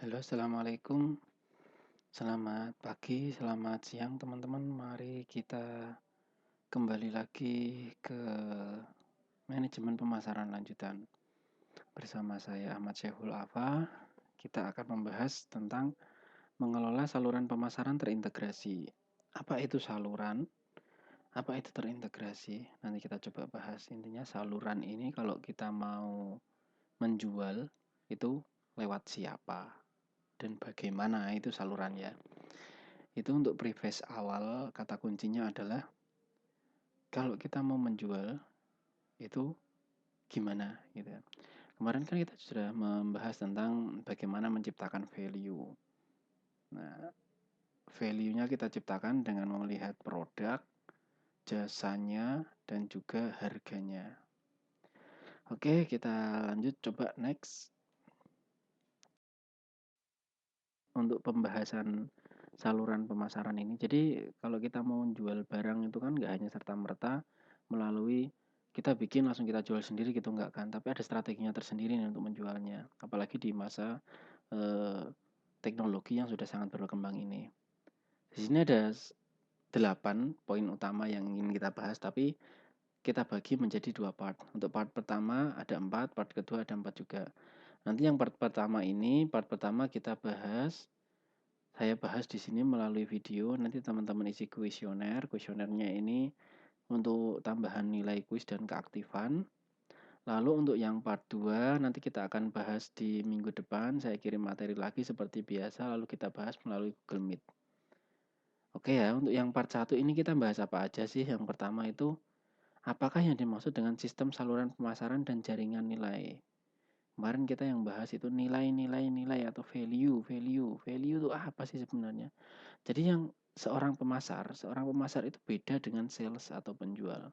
Halo, assalamualaikum. Selamat pagi, selamat siang, teman-teman. Mari kita kembali lagi ke manajemen pemasaran lanjutan bersama saya Ahmad Syekhul Afa. Kita akan membahas tentang mengelola saluran pemasaran terintegrasi. Apa itu saluran? Apa itu terintegrasi? Nanti kita coba bahas. Intinya saluran ini kalau kita mau menjual itu lewat siapa dan bagaimana itu salurannya. Itu untuk preface awal, kata kuncinya adalah kalau kita mau menjual itu gimana gitu. Kemarin kan kita sudah membahas tentang bagaimana menciptakan value. Nah, value-nya kita ciptakan dengan melihat produk, jasanya, dan juga harganya. Oke, kita lanjut coba next. Untuk pembahasan saluran pemasaran ini. Jadi kalau kita mau jual barang itu kan nggak hanya serta-merta melalui kita bikin langsung kita jual sendiri gitu nggak kan, tapi ada strateginya tersendiri nih untuk menjualnya. Apalagi di masa eh, teknologi yang sudah sangat berkembang ini. Di sini ada 8 poin utama yang ingin kita bahas, tapi kita bagi menjadi 2 part. Untuk part pertama ada 4, part kedua ada 4 juga. Nanti yang part pertama kita bahas saya bahas di sini melalui video. Nanti teman-teman isi kuesioner. Kuesionernya ini untuk tambahan nilai kuis dan keaktifan. Lalu untuk yang part 2 nanti kita akan bahas di minggu depan. Saya kirim materi lagi seperti biasa lalu kita bahas melalui Google Meet. Oke ya, untuk yang part 1 ini kita bahas apa aja sih? Yang pertama itu apakah yang dimaksud dengan sistem saluran pemasaran dan jaringan nilai? Kemarin kita yang bahas itu nilai atau value itu apa sih sebenarnya? Jadi yang seorang pemasar itu beda dengan sales atau penjual.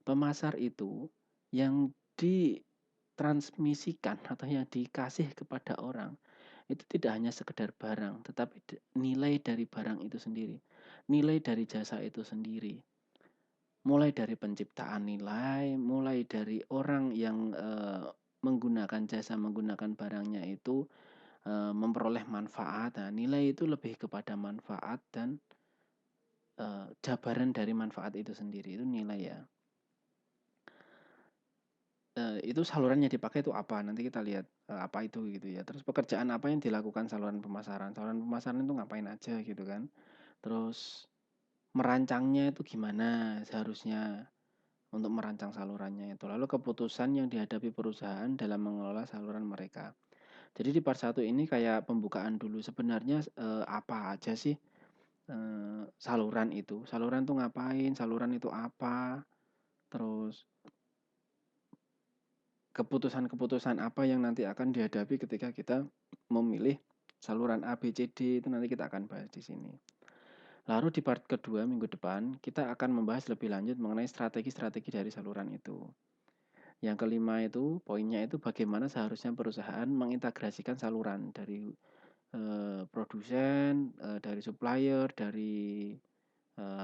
Pemasar itu yang ditransmisikan atau yang dikasih kepada orang itu tidak hanya sekedar barang, tetapi nilai dari barang itu sendiri, nilai dari jasa itu sendiri. Mulai dari penciptaan nilai, mulai dari orang yang menggunakan jasa, menggunakan barangnya itu memperoleh manfaat. Nah, nilai itu lebih kepada manfaat dan jabaran dari manfaat itu sendiri itu nilai ya. Itu salurannya dipakai itu apa? Nanti kita lihat apa itu gitu ya. Terus pekerjaan apa yang dilakukan saluran pemasaran? Saluran pemasaran itu ngapain aja gitu kan? Terus merancangnya itu gimana seharusnya untuk merancang salurannya itu. Lalu keputusan yang dihadapi perusahaan dalam mengelola saluran mereka. Jadi di part 1 ini kayak pembukaan dulu sebenarnya apa aja sih saluran itu? Saluran itu ngapain? Saluran itu apa? Terus keputusan-keputusan apa yang nanti akan dihadapi ketika kita memilih saluran A, B, C, D itu nanti kita akan bahas di sini. Lalu di part kedua minggu depan kita akan membahas lebih lanjut mengenai strategi-strategi dari saluran itu. Yang kelima itu poinnya itu bagaimana seharusnya perusahaan mengintegrasikan saluran dari produsen, dari supplier, dari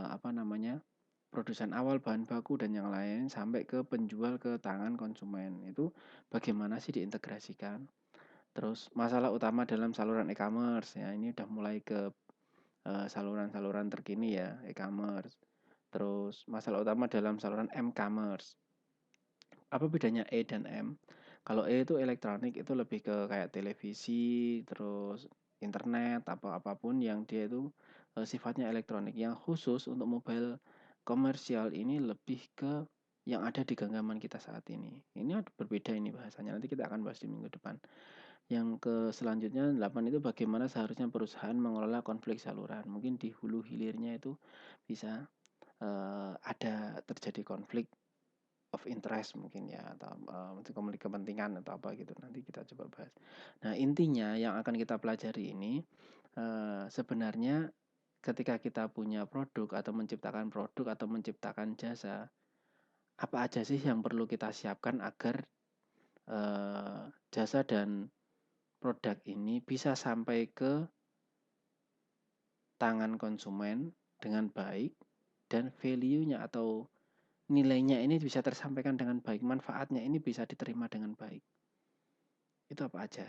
apa namanya produsen awal bahan baku dan yang lain sampai ke penjual ke tangan konsumen itu bagaimana sih diintegrasikan. Terus masalah utama dalam saluran e-commerce ya ini udah mulai ke saluran-saluran terkini ya e-commerce. Terus masalah utama dalam saluran m-commerce. Apa bedanya E dan M? Kalau E itu elektronik itu lebih ke kayak televisi, terus internet, apapun yang dia itu sifatnya elektronik. Yang khusus untuk mobile komersial ini lebih ke yang ada di genggaman kita saat ini. Ini berbeda ini bahasanya. Nanti kita akan bahas di minggu depan. Yang ke selanjutnya 8 itu bagaimana seharusnya perusahaan mengelola konflik saluran. Mungkin di hulu hilirnya itu bisa ada terjadi konflik of interest mungkin ya atau konflik kepentingan atau apa gitu nanti kita coba bahas. Nah intinya yang akan kita pelajari ini sebenarnya ketika kita punya produk atau menciptakan jasa apa aja sih yang perlu kita siapkan agar jasa dan produk ini bisa sampai ke tangan konsumen dengan baik dan value-nya atau nilainya ini bisa tersampaikan dengan baik, manfaatnya ini bisa diterima dengan baik. Itu apa aja?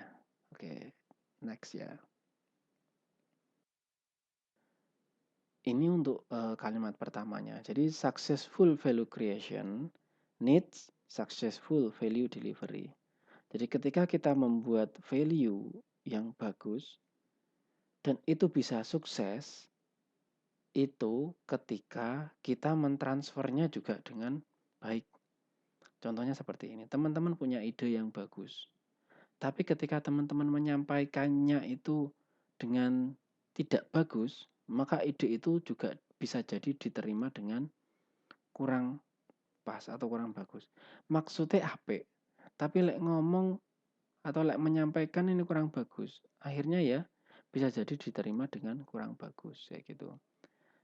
Oke. Next ya. Ini untuk kalimat pertamanya. Jadi successful value creation needs successful value delivery. Jadi ketika kita membuat value yang bagus dan itu bisa sukses, itu ketika kita mentransfernya juga dengan baik. Contohnya seperti ini, teman-teman punya ide yang bagus. Tapi ketika teman-teman menyampaikannya itu dengan tidak bagus, maka ide itu juga bisa jadi diterima dengan kurang pas atau kurang bagus. Maksudnya apa? Tapi lek ngomong atau lek menyampaikan ini kurang bagus. Akhirnya ya bisa jadi diterima dengan kurang bagus kayak gitu.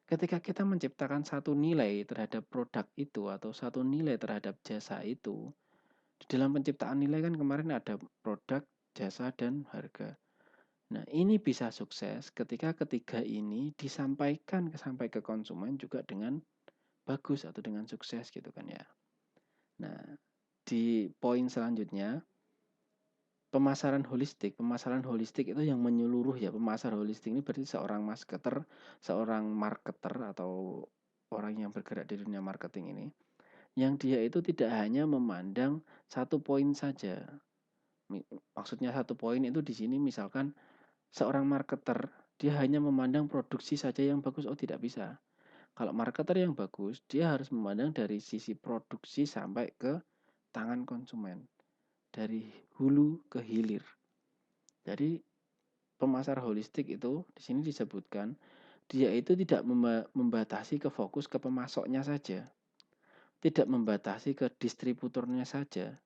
Ketika kita menciptakan satu nilai terhadap produk itu atau satu nilai terhadap jasa itu, di dalam penciptaan nilai kan kemarin ada produk, jasa, dan harga. Nah, ini bisa sukses ketika ketiga ini disampaikan sampai ke konsumen juga dengan bagus atau dengan sukses gitu kan ya. Nah, di poin selanjutnya, pemasaran holistik itu yang menyeluruh ya. Pemasar holistik ini berarti seorang marketer atau orang yang bergerak di dunia marketing ini, yang dia itu tidak hanya memandang satu poin saja. Maksudnya satu poin itu di sini misalkan seorang marketer dia hanya memandang produksi saja yang bagus, oh tidak bisa. Kalau marketer yang bagus, dia harus memandang dari sisi produksi sampai ke tangan konsumen, dari hulu ke hilir. Jadi pemasar holistik itu di sini disebutkan dia itu tidak membatasi ke fokus ke pemasoknya saja, tidak membatasi ke distributornya saja,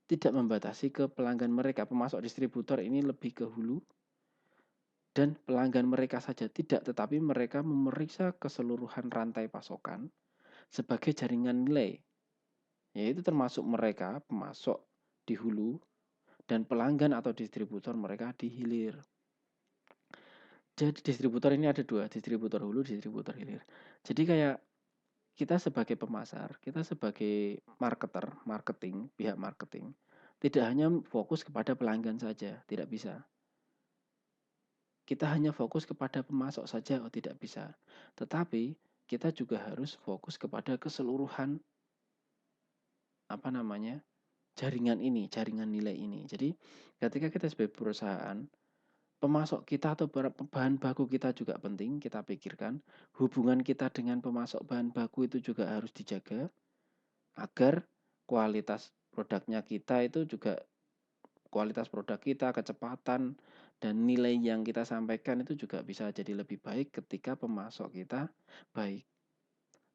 tidak membatasi ke pelanggan mereka. Pemasok distributor ini lebih ke hulu dan pelanggan mereka saja tidak, tetapi mereka memeriksa keseluruhan rantai pasokan sebagai jaringan nilai, yaitu termasuk mereka pemasok di hulu dan pelanggan atau distributor mereka di hilir. Jadi distributor ini ada dua, distributor hulu, distributor hilir. Jadi kayak kita sebagai pemasar, kita sebagai marketing, pihak marketing, tidak hanya fokus kepada pelanggan saja, tidak bisa. Kita hanya fokus kepada pemasok saja, oh tidak bisa. Tetapi kita juga harus fokus kepada keseluruhan jaringan ini, jaringan nilai ini. Jadi ketika kita sebagai perusahaan, pemasok kita atau bahan baku kita juga penting kita pikirkan. Hubungan kita dengan pemasok bahan baku itu juga harus dijaga agar kualitas produknya kita itu juga kualitas produk kita, kecepatan dan nilai yang kita sampaikan itu juga bisa jadi lebih baik ketika pemasok kita baik.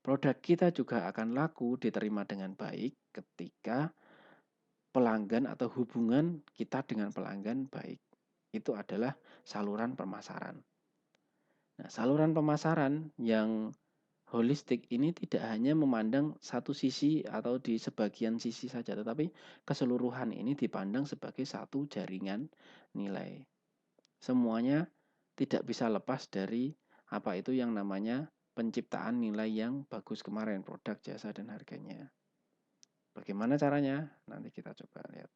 Produk kita juga akan laku diterima dengan baik ketika pelanggan atau hubungan kita dengan pelanggan baik. Itu adalah saluran pemasaran. Nah, saluran pemasaran yang holistik ini tidak hanya memandang satu sisi atau di sebagian sisi saja, tetapi keseluruhan ini dipandang sebagai satu jaringan nilai. Semuanya tidak bisa lepas dari apa itu yang namanya penciptaan nilai yang bagus kemarin, produk, jasa, dan harganya. Bagaimana caranya? Nanti kita coba lihat.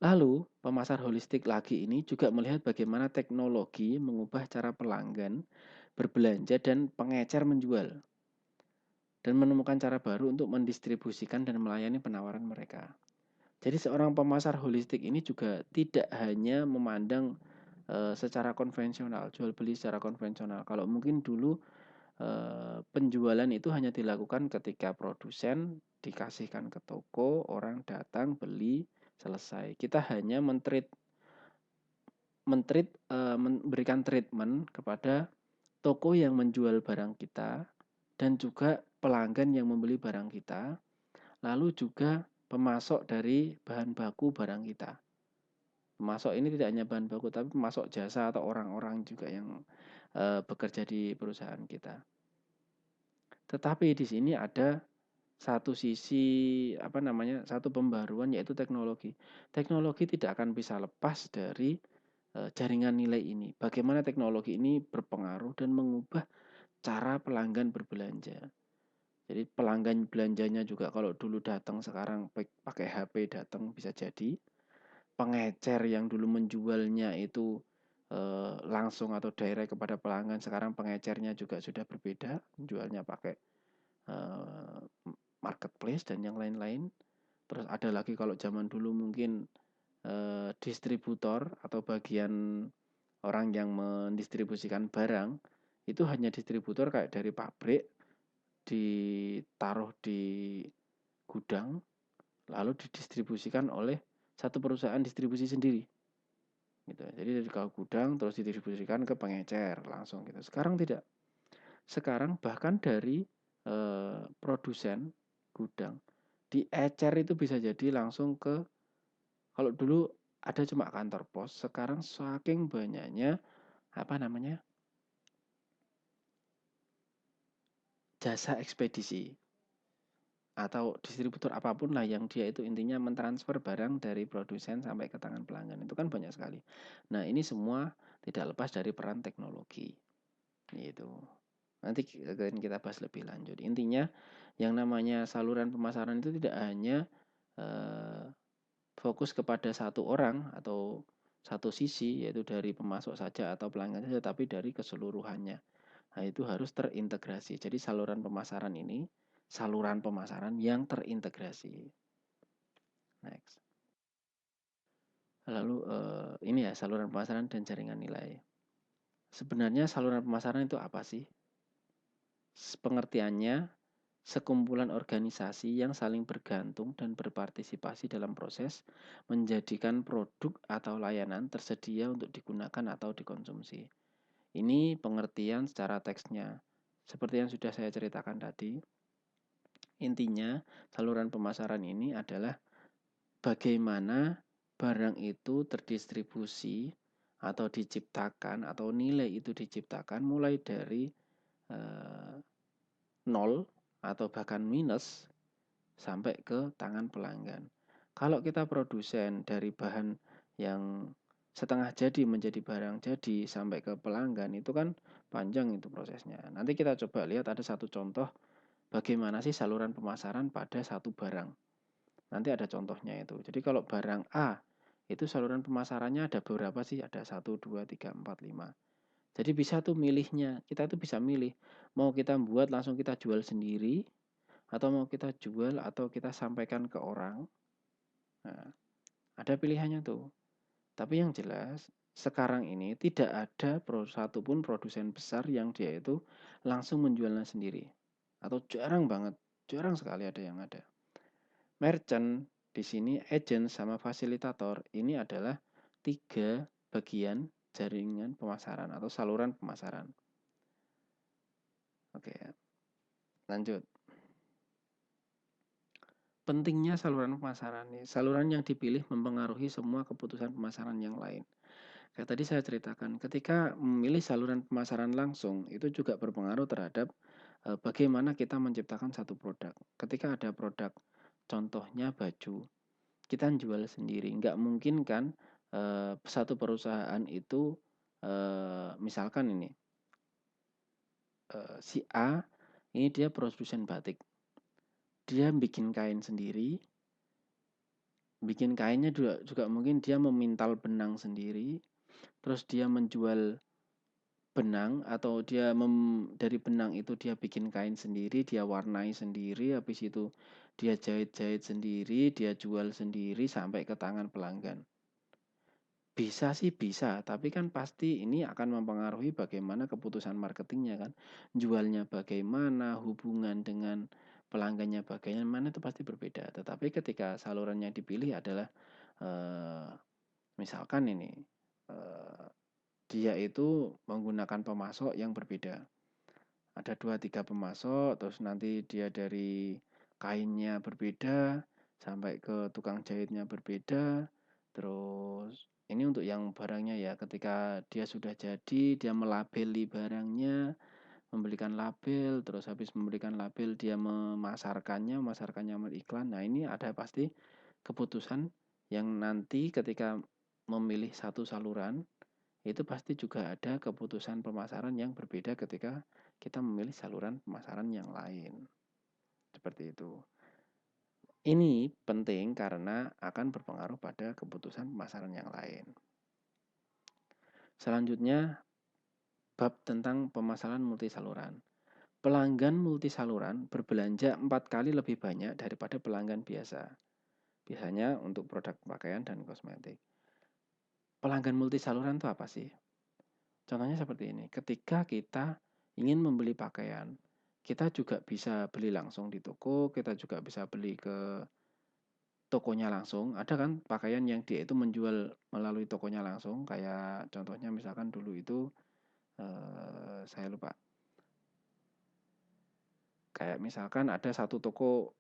Lalu, pemasar holistik lagi ini juga melihat bagaimana teknologi mengubah cara pelanggan berbelanja dan pengecer menjual, dan menemukan cara baru untuk mendistribusikan dan melayani penawaran mereka. Jadi seorang pemasar holistik ini juga tidak hanya memandang secara konvensional, jual beli secara konvensional. Kalau mungkin dulu penjualan itu hanya dilakukan ketika produsen dikasihkan ke toko, orang datang beli, selesai. Kita hanya memberikan treatment kepada toko yang menjual barang kita dan juga pelanggan yang membeli barang kita, lalu juga pemasok dari bahan baku barang kita. Pemasok ini tidak hanya bahan baku tapi pemasok jasa atau orang-orang juga yang bekerja di perusahaan kita. Tetapi di sini ada satu pembaruan yaitu teknologi. Teknologi tidak akan bisa lepas dari jaringan nilai ini. Bagaimana teknologi ini berpengaruh dan mengubah cara pelanggan berbelanja. Jadi pelanggan belanjanya juga kalau dulu datang sekarang pakai HP datang bisa jadi. pengecer yang dulu menjualnya itu langsung atau direct kepada pelanggan, sekarang pengecernya juga sudah berbeda, jualnya pakai eh, marketplace dan yang lain-lain. Terus ada lagi kalau zaman dulu mungkin distributor atau bagian orang yang mendistribusikan barang itu hanya distributor kayak dari pabrik ditaruh di gudang lalu didistribusikan oleh satu perusahaan distribusi sendiri gitu. Jadi dari gudang terus didistribusikan ke pengecer langsung gitu. Sekarang tidak. Sekarang bahkan dari produsen gudang diecer itu bisa jadi langsung ke, kalau dulu ada cuma kantor pos, sekarang saking banyaknya apa namanya jasa ekspedisi atau distributor apapun lah yang dia itu intinya mentransfer barang dari produsen sampai ke tangan pelanggan, itu kan banyak sekali. Nah ini semua tidak lepas dari peran teknologi gitu. Nanti akan kita bahas lebih lanjut. Intinya yang namanya saluran pemasaran itu tidak hanya eh, fokus kepada satu orang atau satu sisi, yaitu dari pemasok saja atau pelanggan saja, tapi dari keseluruhannya. Nah, itu harus terintegrasi. Jadi saluran pemasaran ini saluran pemasaran yang terintegrasi. Next. Lalu ini ya saluran pemasaran dan jaringan nilai. Sebenarnya saluran pemasaran itu apa sih? Pengertiannya, sekumpulan organisasi yang saling bergantung dan berpartisipasi dalam proses menjadikan produk atau layanan tersedia untuk digunakan atau dikonsumsi. Ini pengertian secara teksnya. Seperti yang sudah saya ceritakan tadi, intinya saluran pemasaran ini adalah bagaimana barang itu terdistribusi atau diciptakan atau nilai itu diciptakan mulai dari eh, nol atau bahkan minus sampai ke tangan pelanggan. Kalau kita produsen dari bahan yang setengah jadi menjadi barang jadi sampai ke pelanggan, itu kan panjang itu prosesnya. Nanti kita coba lihat ada satu contoh bagaimana sih saluran pemasaran pada satu barang. Nanti ada contohnya itu. Jadi kalau barang A itu saluran pemasarannya ada beberapa sih, ada 1, 2, 3, 4, 5. Jadi bisa tuh milihnya, kita tuh bisa milih mau kita buat langsung kita jual sendiri atau mau kita jual atau kita sampaikan ke orang. Nah, ada pilihannya tuh. Tapi yang jelas sekarang ini tidak ada satupun produsen besar yang dia itu langsung menjualnya sendiri. Atau jarang banget, jarang sekali ada yang ada. Merchant di sini agent sama fasilitator ini adalah tiga bagian jaringan pemasaran atau saluran pemasaran. Oke, lanjut. Pentingnya saluran pemasaran nih. Saluran yang dipilih mempengaruhi semua keputusan pemasaran yang lain. Kayak tadi saya ceritakan, ketika memilih saluran pemasaran langsung, itu juga berpengaruh terhadap bagaimana kita menciptakan satu produk. Ketika ada produk, contohnya baju, kita jual sendiri. Nggak mungkin kan satu perusahaan itu, misalkan ini, si A, ini dia produsen batik. Dia bikin kain sendiri, bikin kainnya juga mungkin dia memintal benang sendiri, terus dia menjual benang atau dia dari benang itu dia bikin kain sendiri, dia warnai sendiri, habis itu dia jahit-jahit sendiri, dia jual sendiri sampai ke tangan pelanggan. Bisa sih bisa, tapi kan pasti ini akan mempengaruhi bagaimana keputusan marketingnya kan. Jualnya bagaimana, hubungan dengan pelanggannya bagaimana itu pasti berbeda. Tetapi ketika saluran yang dipilih adalah eh, misalkan ini eh, dia itu menggunakan pemasok yang berbeda. Ada 2, 3 pemasok, terus nanti dia dari kainnya berbeda, sampai ke tukang jahitnya berbeda, terus ini untuk yang barangnya ya, ketika dia sudah jadi, dia melabeli barangnya, memberikan label, terus habis memberikan label dia memasarkannya iklan. Nah ini ada pasti keputusan yang nanti ketika memilih satu saluran, itu pasti juga ada keputusan pemasaran yang berbeda ketika kita memilih saluran pemasaran yang lain. Seperti itu. Ini penting karena akan berpengaruh pada keputusan pemasaran yang lain. Selanjutnya, bab tentang pemasaran multisaluran. Pelanggan multisaluran berbelanja 4 kali lebih banyak daripada pelanggan biasa. Biasanya untuk produk pakaian dan kosmetik. Pelanggan multisaluran itu apa sih? Contohnya seperti ini, ketika kita ingin membeli pakaian, kita juga bisa beli langsung di toko, kita juga bisa beli ke tokonya langsung. Ada kan pakaian yang dia itu menjual melalui tokonya langsung, kayak contohnya misalkan dulu itu saya lupa. Kayak misalkan ada satu toko,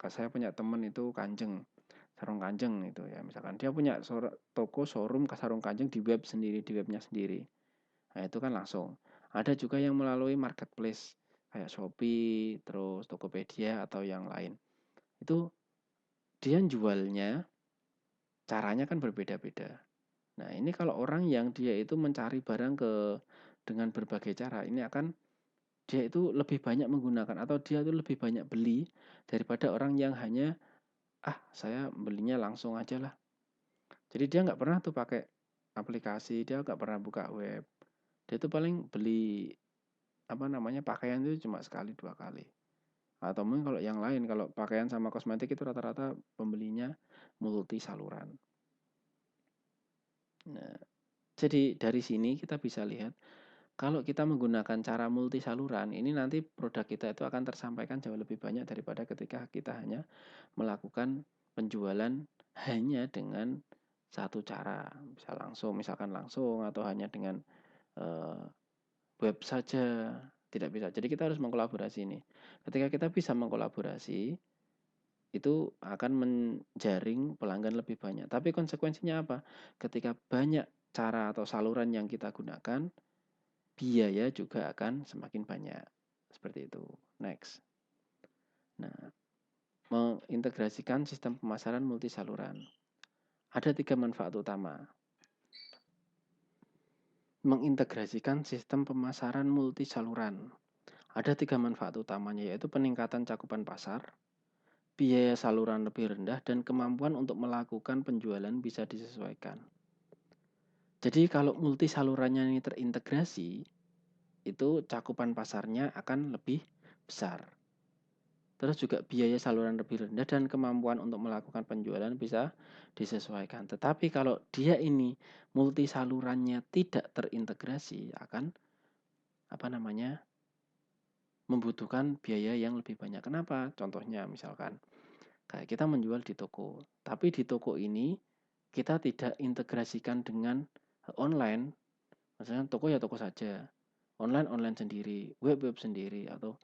saya punya temen itu Kanjeng, sarung Kanjeng itu ya, misalkan dia punya toko showroom sarung Kanjeng di web sendiri, di webnya sendiri. Nah, itu kan langsung. Ada juga yang melalui marketplace kayak Shopee, terus Tokopedia atau yang lain. Itu dia jualnya caranya kan berbeda-beda. Nah, ini kalau orang yang dia itu mencari barang dengan berbagai cara, ini akan dia itu lebih banyak menggunakan atau dia itu lebih banyak beli daripada orang yang hanya saya belinya langsung aja lah. Jadi dia nggak pernah tuh pakai aplikasi, dia nggak pernah buka web. Dia tuh paling beli pakaian itu cuma sekali 2 kali. Atau mungkin kalau yang lain, kalau pakaian sama kosmetik itu rata-rata pembelinya multi saluran. Nah, jadi dari sini kita bisa lihat kalau kita menggunakan cara multi saluran, ini nanti produk kita itu akan tersampaikan jauh lebih banyak daripada ketika kita hanya melakukan penjualan hanya dengan satu cara, misalkan langsung atau hanya dengan web saja, tidak bisa. Jadi kita harus mengkolaborasi ini. Ketika kita bisa mengkolaborasi, itu akan menjaring pelanggan lebih banyak. Tapi konsekuensinya apa? Ketika banyak cara atau saluran yang kita gunakan, biaya juga akan semakin banyak. Seperti itu. Next. Nah, mengintegrasikan sistem pemasaran multisaluran. Ada 3 manfaat utama. Mengintegrasikan sistem pemasaran multisaluran. Ada 3 manfaat utamanya, yaitu peningkatan cakupan pasar, biaya saluran lebih rendah, dan kemampuan untuk melakukan penjualan bisa disesuaikan. Jadi kalau multisalurannya ini terintegrasi, itu cakupan pasarnya akan lebih besar. Terus juga biaya saluran lebih rendah dan kemampuan untuk melakukan penjualan bisa disesuaikan. Tetapi kalau dia ini multi salurannya tidak terintegrasi akan membutuhkan biaya yang lebih banyak. Kenapa? Contohnya misalkan kayak kita menjual di toko, tapi di toko ini kita tidak integrasikan dengan online. Misalnya toko ya toko saja, online sendiri, web sendiri, atau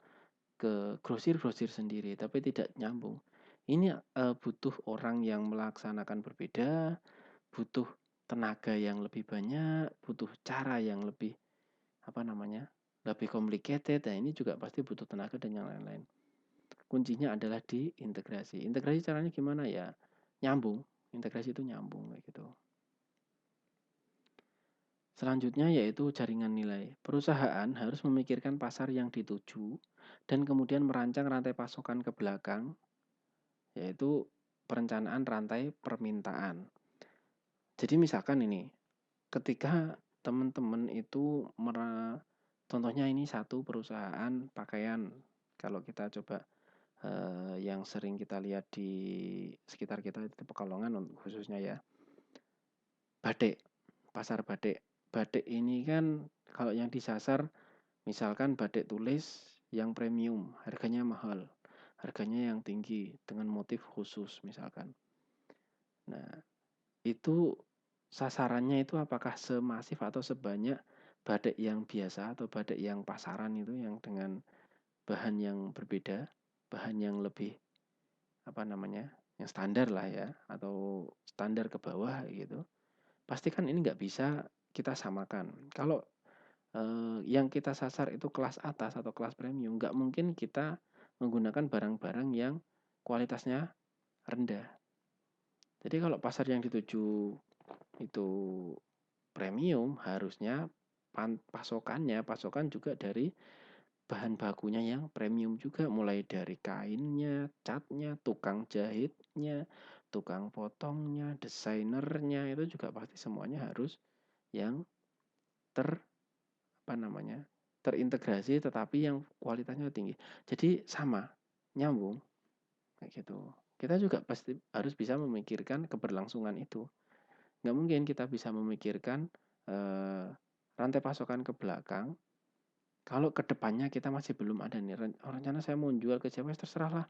ke grosir sendiri, tapi tidak nyambung. Ini butuh orang yang melaksanakan berbeda, butuh tenaga yang lebih banyak, butuh cara yang lebih lebih complicated. Dan ini juga pasti butuh tenaga dan yang lain-lain. Kuncinya adalah di integrasi. Integrasi caranya gimana ya? Nyambung. Integrasi itu nyambung kayak gitu. Selanjutnya yaitu jaringan nilai. Perusahaan harus memikirkan pasar yang dituju dan kemudian merancang rantai pasokan ke belakang, yaitu perencanaan rantai permintaan. Jadi misalkan ini, ketika teman-teman itu contohnya ini satu perusahaan pakaian, kalau kita coba yang sering kita lihat di sekitar kita itu Pekalongan khususnya ya, batik, pasar batik. Batik ini kan kalau yang disasar misalkan batik tulis yang premium, harganya mahal, harganya yang tinggi dengan motif khusus misalkan. Nah, itu sasarannya itu apakah semasif atau sebanyak batik yang biasa atau batik yang pasaran itu yang dengan bahan yang berbeda, bahan yang lebih yang standar lah ya, atau standar ke bawah gitu. Pastikan ini nggak bisa kita samakan. Kalau yang kita sasar itu kelas atas atau kelas premium, nggak mungkin kita menggunakan barang-barang yang kualitasnya rendah. Jadi kalau pasar yang dituju itu premium, harusnya pasokan juga dari bahan bakunya yang premium juga, mulai dari kainnya, catnya, tukang jahitnya, tukang potongnya, desainernya, itu juga pasti semuanya harus yang ter apa namanya terintegrasi tetapi yang kualitasnya tinggi. Jadi sama, nyambung kayak gitu. Kita juga pasti harus bisa memikirkan keberlangsungan itu. Nggak mungkin kita bisa memikirkan eh, rantai pasokan ke belakang kalau ke depannya kita masih belum ada nih rencana saya mau jual ke siapa terserah lah.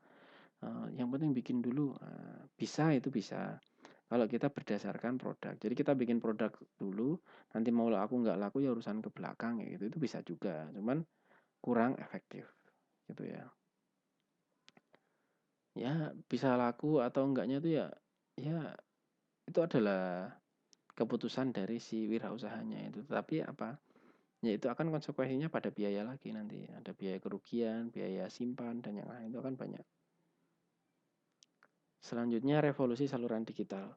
Yang penting bikin dulu. Bisa, itu bisa kalau kita berdasarkan produk. Jadi kita bikin produk dulu, nanti mau aku nggak laku ya urusan ke belakang ya gitu. Itu bisa juga, cuman kurang efektif gitu ya. Ya bisa laku atau enggaknya itu ya itu adalah keputusan dari si wirausahanya itu. Tapi apa? Ya itu akan konsekuensinya pada biaya lagi nanti. Ada biaya kerugian, biaya simpan dan yang lain itu akan banyak. Selanjutnya revolusi saluran digital.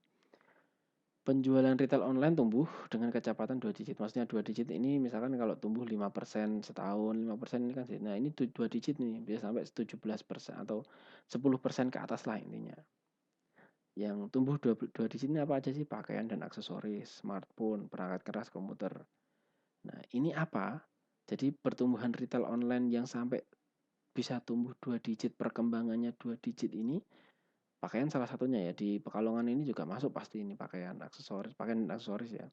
Penjualan retail online tumbuh dengan kecepatan 2 digit. Maksudnya 2 digit ini misalkan kalau tumbuh 5% setahun, 5% ini kan. Nah, ini 2 digit nih, bisa sampai 17% atau 10% ke atas lah intinya. Yang tumbuh 2 digit ini apa aja sih? Pakaian dan aksesoris, smartphone, perangkat keras komputer. Nah, ini apa? Jadi pertumbuhan retail online yang sampai bisa tumbuh 2 digit, perkembangannya 2 digit ini, pakaian salah satunya ya. Di Pekalongan ini juga masuk pasti ini pakaian dan aksesoris ya.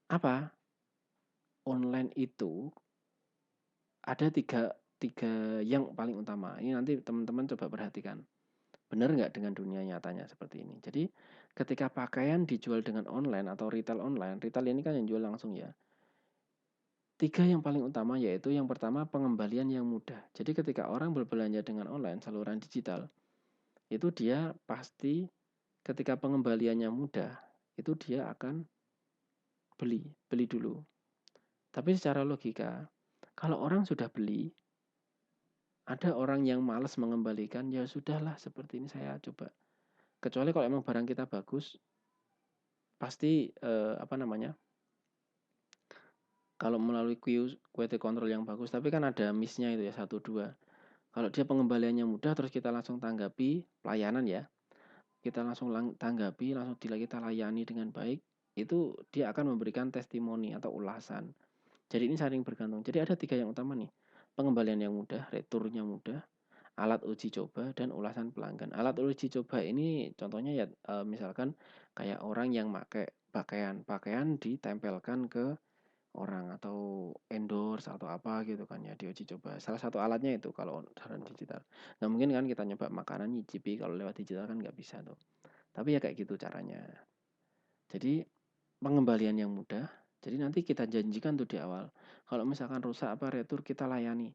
Apa? Online itu ada tiga yang paling utama. Ini nanti teman-teman coba perhatikan. Benar nggak dengan dunia nyatanya seperti ini? Jadi ketika pakaian dijual dengan online atau retail ini kan yang jual langsung ya. Tiga yang paling utama yaitu yang pertama pengembalian yang mudah. Jadi ketika orang berbelanja dengan online saluran digital, itu dia pasti ketika pengembaliannya mudah, itu dia akan beli dulu. Tapi secara logika, kalau orang sudah beli, ada orang yang malas mengembalikan, ya sudahlah seperti ini saya coba. Kecuali kalau emang barang kita bagus, pasti apa namanya? Kalau melalui quality control yang bagus, tapi kan ada miss-nya itu ya 1 2. Kalau dia pengembaliannya mudah terus kita langsung tanggapi pelayanan ya. Kita langsung tanggapi, langsung kita layani dengan baik, itu dia akan memberikan testimoni atau ulasan. Jadi ini saling bergantung. Jadi ada tiga yang utama nih. Pengembalian yang mudah, returnya mudah, alat uji coba, dan ulasan pelanggan. Alat uji coba ini contohnya ya misalkan kayak orang yang pakai pakaian ditempelkan ke orang atau endorse atau apa gitu kan ya diuji coba. Salah satu alatnya itu kalau saluran digital. Nah mungkin kan kita nyoba makanan nyicipi kalau lewat digital kan nggak bisa tuh. Tapi ya kayak gitu caranya. Jadi pengembalian yang mudah. Jadi nanti kita janjikan tuh di awal. Kalau misalkan rusak apa retur kita layani.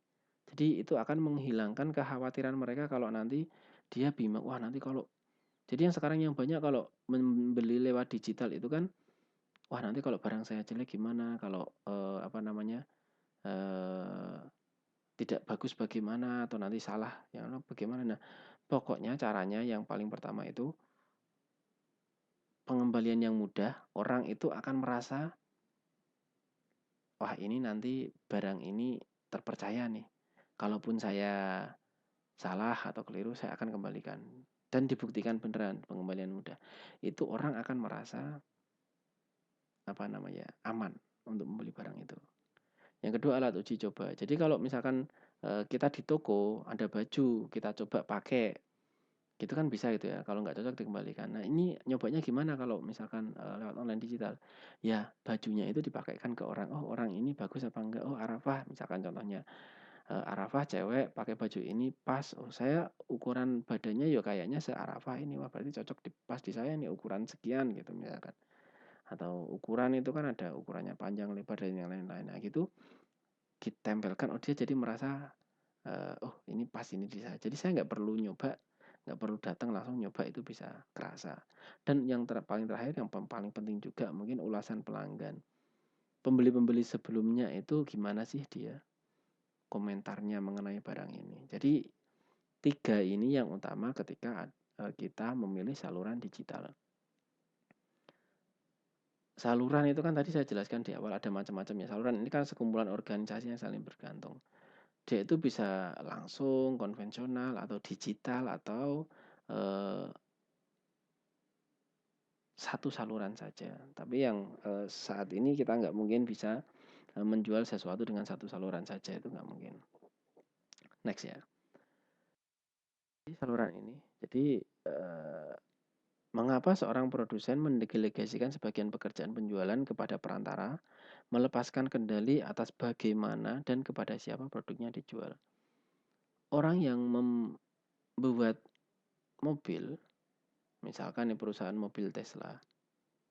Jadi itu akan menghilangkan kekhawatiran mereka kalau nanti dia bimbang. Wah nanti kalau jadi yang sekarang yang banyak kalau membeli lewat digital itu kan, wah nanti kalau barang saya jelek gimana? Kalau apa namanya eh, tidak bagus bagaimana? Atau nanti salah yang bagaimana? Nah pokoknya caranya yang paling pertama itu pengembalian yang mudah. Orang itu akan merasa wah ini nanti barang ini terpercaya nih. Kalaupun saya salah atau keliru saya akan kembalikan. Dan dibuktikan beneran pengembalian mudah. Itu orang akan merasa apa namanya aman untuk membeli barang itu. Yang kedua alat uji coba. Jadi kalau misalkan kita di toko ada baju kita coba pakai, itu kan bisa gitu ya. Kalau nggak cocok dikembalikan. Nah ini nyobanya gimana kalau misalkan lewat online digital? Ya bajunya itu dipakaikan ke orang. Oh orang ini bagus apa enggak? Oh Arafah misalkan contohnya. Arafah cewek pakai baju ini pas. Oh saya ukuran badannya ya kayaknya se-Arafah ini. Wah berarti cocok pas di saya nih ukuran sekian gitu misalkan. Atau ukuran itu kan ada ukurannya panjang, lebar dan yang lain-lain. Nah gitu ditempelkan. Oh dia jadi merasa oh ini pas ini di saya. Jadi saya nggak perlu nyoba, nggak perlu datang langsung nyoba itu bisa kerasa. Dan yang paling terakhir yang paling penting juga mungkin ulasan pelanggan. Pembeli-pembeli sebelumnya itu gimana sih dia komentarnya mengenai barang ini. Jadi tiga ini yang utama ketika kita memilih saluran digital. Saluran itu kan tadi saya jelaskan di awal ada macam-macam ya. Saluran ini kan sekumpulan organisasi yang saling bergantung. Dia itu bisa langsung, konvensional, atau digital, atau satu saluran saja. Tapi yang saat ini kita nggak mungkin bisa menjual sesuatu dengan satu saluran saja, itu nggak mungkin. Next ya. Di saluran ini, jadi mengapa seorang produsen mendelegasikan sebagian pekerjaan penjualan kepada perantara, melepaskan kendali atas bagaimana dan kepada siapa produknya dijual? Orang yang membuat mobil, misalkan nih perusahaan mobil Tesla,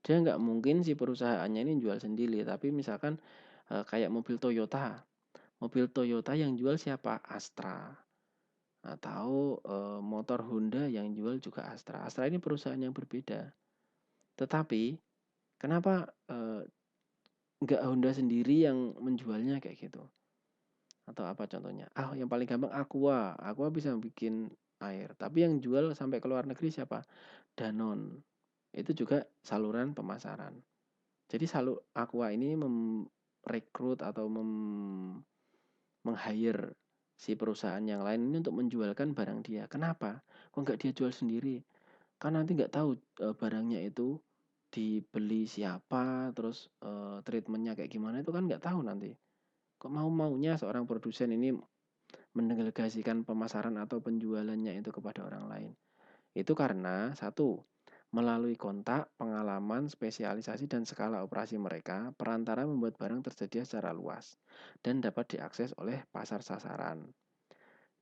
dia nggak mungkin si perusahaannya ini jual sendiri, tapi misalkan kayak mobil Toyota. Mobil Toyota yang jual siapa? Astra. Atau motor Honda yang jual juga Astra. Astra ini perusahaan yang berbeda. Tetapi kenapa nggak Honda sendiri yang menjualnya kayak gitu? Atau apa contohnya? Yang paling gampang Aqua. Aqua bisa bikin air. Tapi yang jual sampai ke luar negeri siapa? Danone. Itu juga saluran pemasaran. Jadi Aqua ini merekrut atau meng-hire si perusahaan yang lain ini untuk menjualkan barang dia. Kenapa? Kok nggak dia jual sendiri? Kan nanti nggak tahu barangnya itu dibeli siapa, terus treatmentnya kayak gimana itu kan nggak tahu nanti. Kok maunya seorang produsen ini mendelegasikan pemasaran atau penjualannya itu kepada orang lain? Itu karena satu, melalui kontak, pengalaman, spesialisasi, dan skala operasi mereka, perantara membuat barang tersedia secara luas dan dapat diakses oleh pasar sasaran.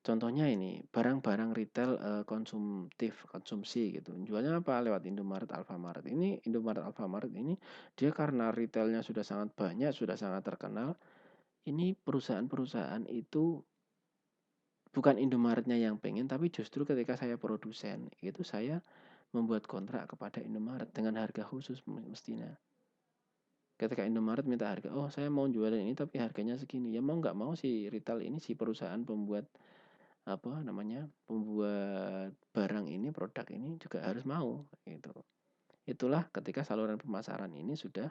Contohnya ini, barang-barang retail konsumsi gitu. Jualnya apa? Lewat Indomaret, Alfamart. Ini Indomaret, Alfamart ini dia karena retailnya sudah sangat banyak, sudah sangat terkenal. Ini perusahaan-perusahaan itu bukan Indomaretnya yang pengen, tapi justru ketika saya produsen, itu saya membuat kontrak kepada Indomaret dengan harga khusus mestinya. Ketika Indomaret minta harga, oh saya mau jualan ini tapi harganya segini. Ya mau nggak mau si retail ini, si perusahaan pembuat apa namanya, pembuat barang ini, produk ini juga harus mau gitu. Itulah ketika saluran pemasaran ini sudah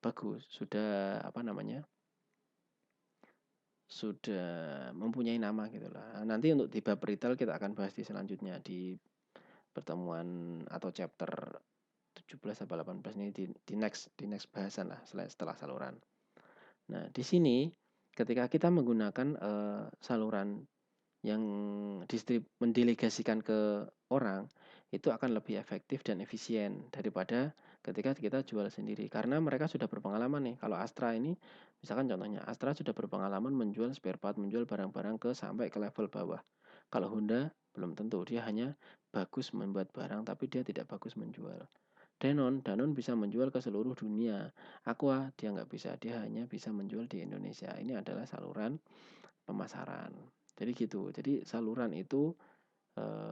bagus, sudah apa namanya, sudah mempunyai nama gitulah. Nanti untuk di bab retail kita akan bahas di selanjutnya di pertemuan atau chapter 17 atau 18 ini di next bahasan lah setelah saluran. Nah, di sini ketika kita menggunakan saluran yang mendelegasikan ke orang, itu akan lebih efektif dan efisien daripada ketika kita jual sendiri. Karena mereka sudah berpengalaman nih. Kalau Astra ini, misalkan contohnya, Astra sudah berpengalaman menjual spare part, menjual barang-barang sampai ke level bawah. Kalau Honda belum tentu, dia hanya bagus membuat barang, tapi dia tidak bagus menjual. Danone bisa menjual ke seluruh dunia. Aqua dia nggak bisa, dia hanya bisa menjual di Indonesia. Ini adalah saluran pemasaran. Jadi gitu. Jadi saluran itu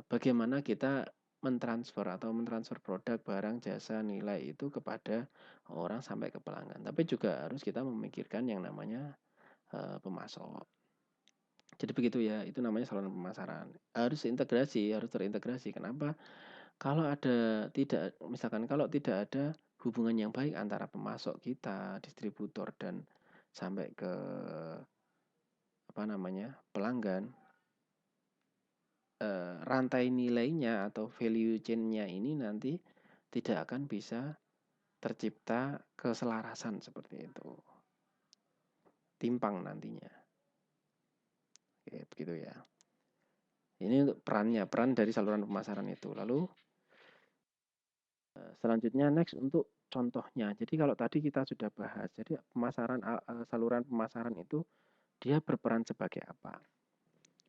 bagaimana kita mentransfer produk, barang, jasa, nilai itu kepada orang sampai ke pelanggan. Tapi juga harus kita memikirkan yang namanya pemasok. Jadi begitu ya, itu namanya saluran pemasaran. Harus terintegrasi. Kenapa? Kalau misalkan kalau tidak ada hubungan yang baik antara pemasok kita, distributor dan sampai ke apa namanya, pelanggan, rantai nilainya atau value chain-nya ini nanti tidak akan bisa tercipta keselarasan seperti itu. Timpang nantinya. Oke, begitu ya. Ini untuk peran dari saluran pemasaran itu. Lalu selanjutnya next untuk contohnya. Jadi kalau tadi kita sudah bahas, jadi saluran pemasaran itu dia berperan sebagai apa?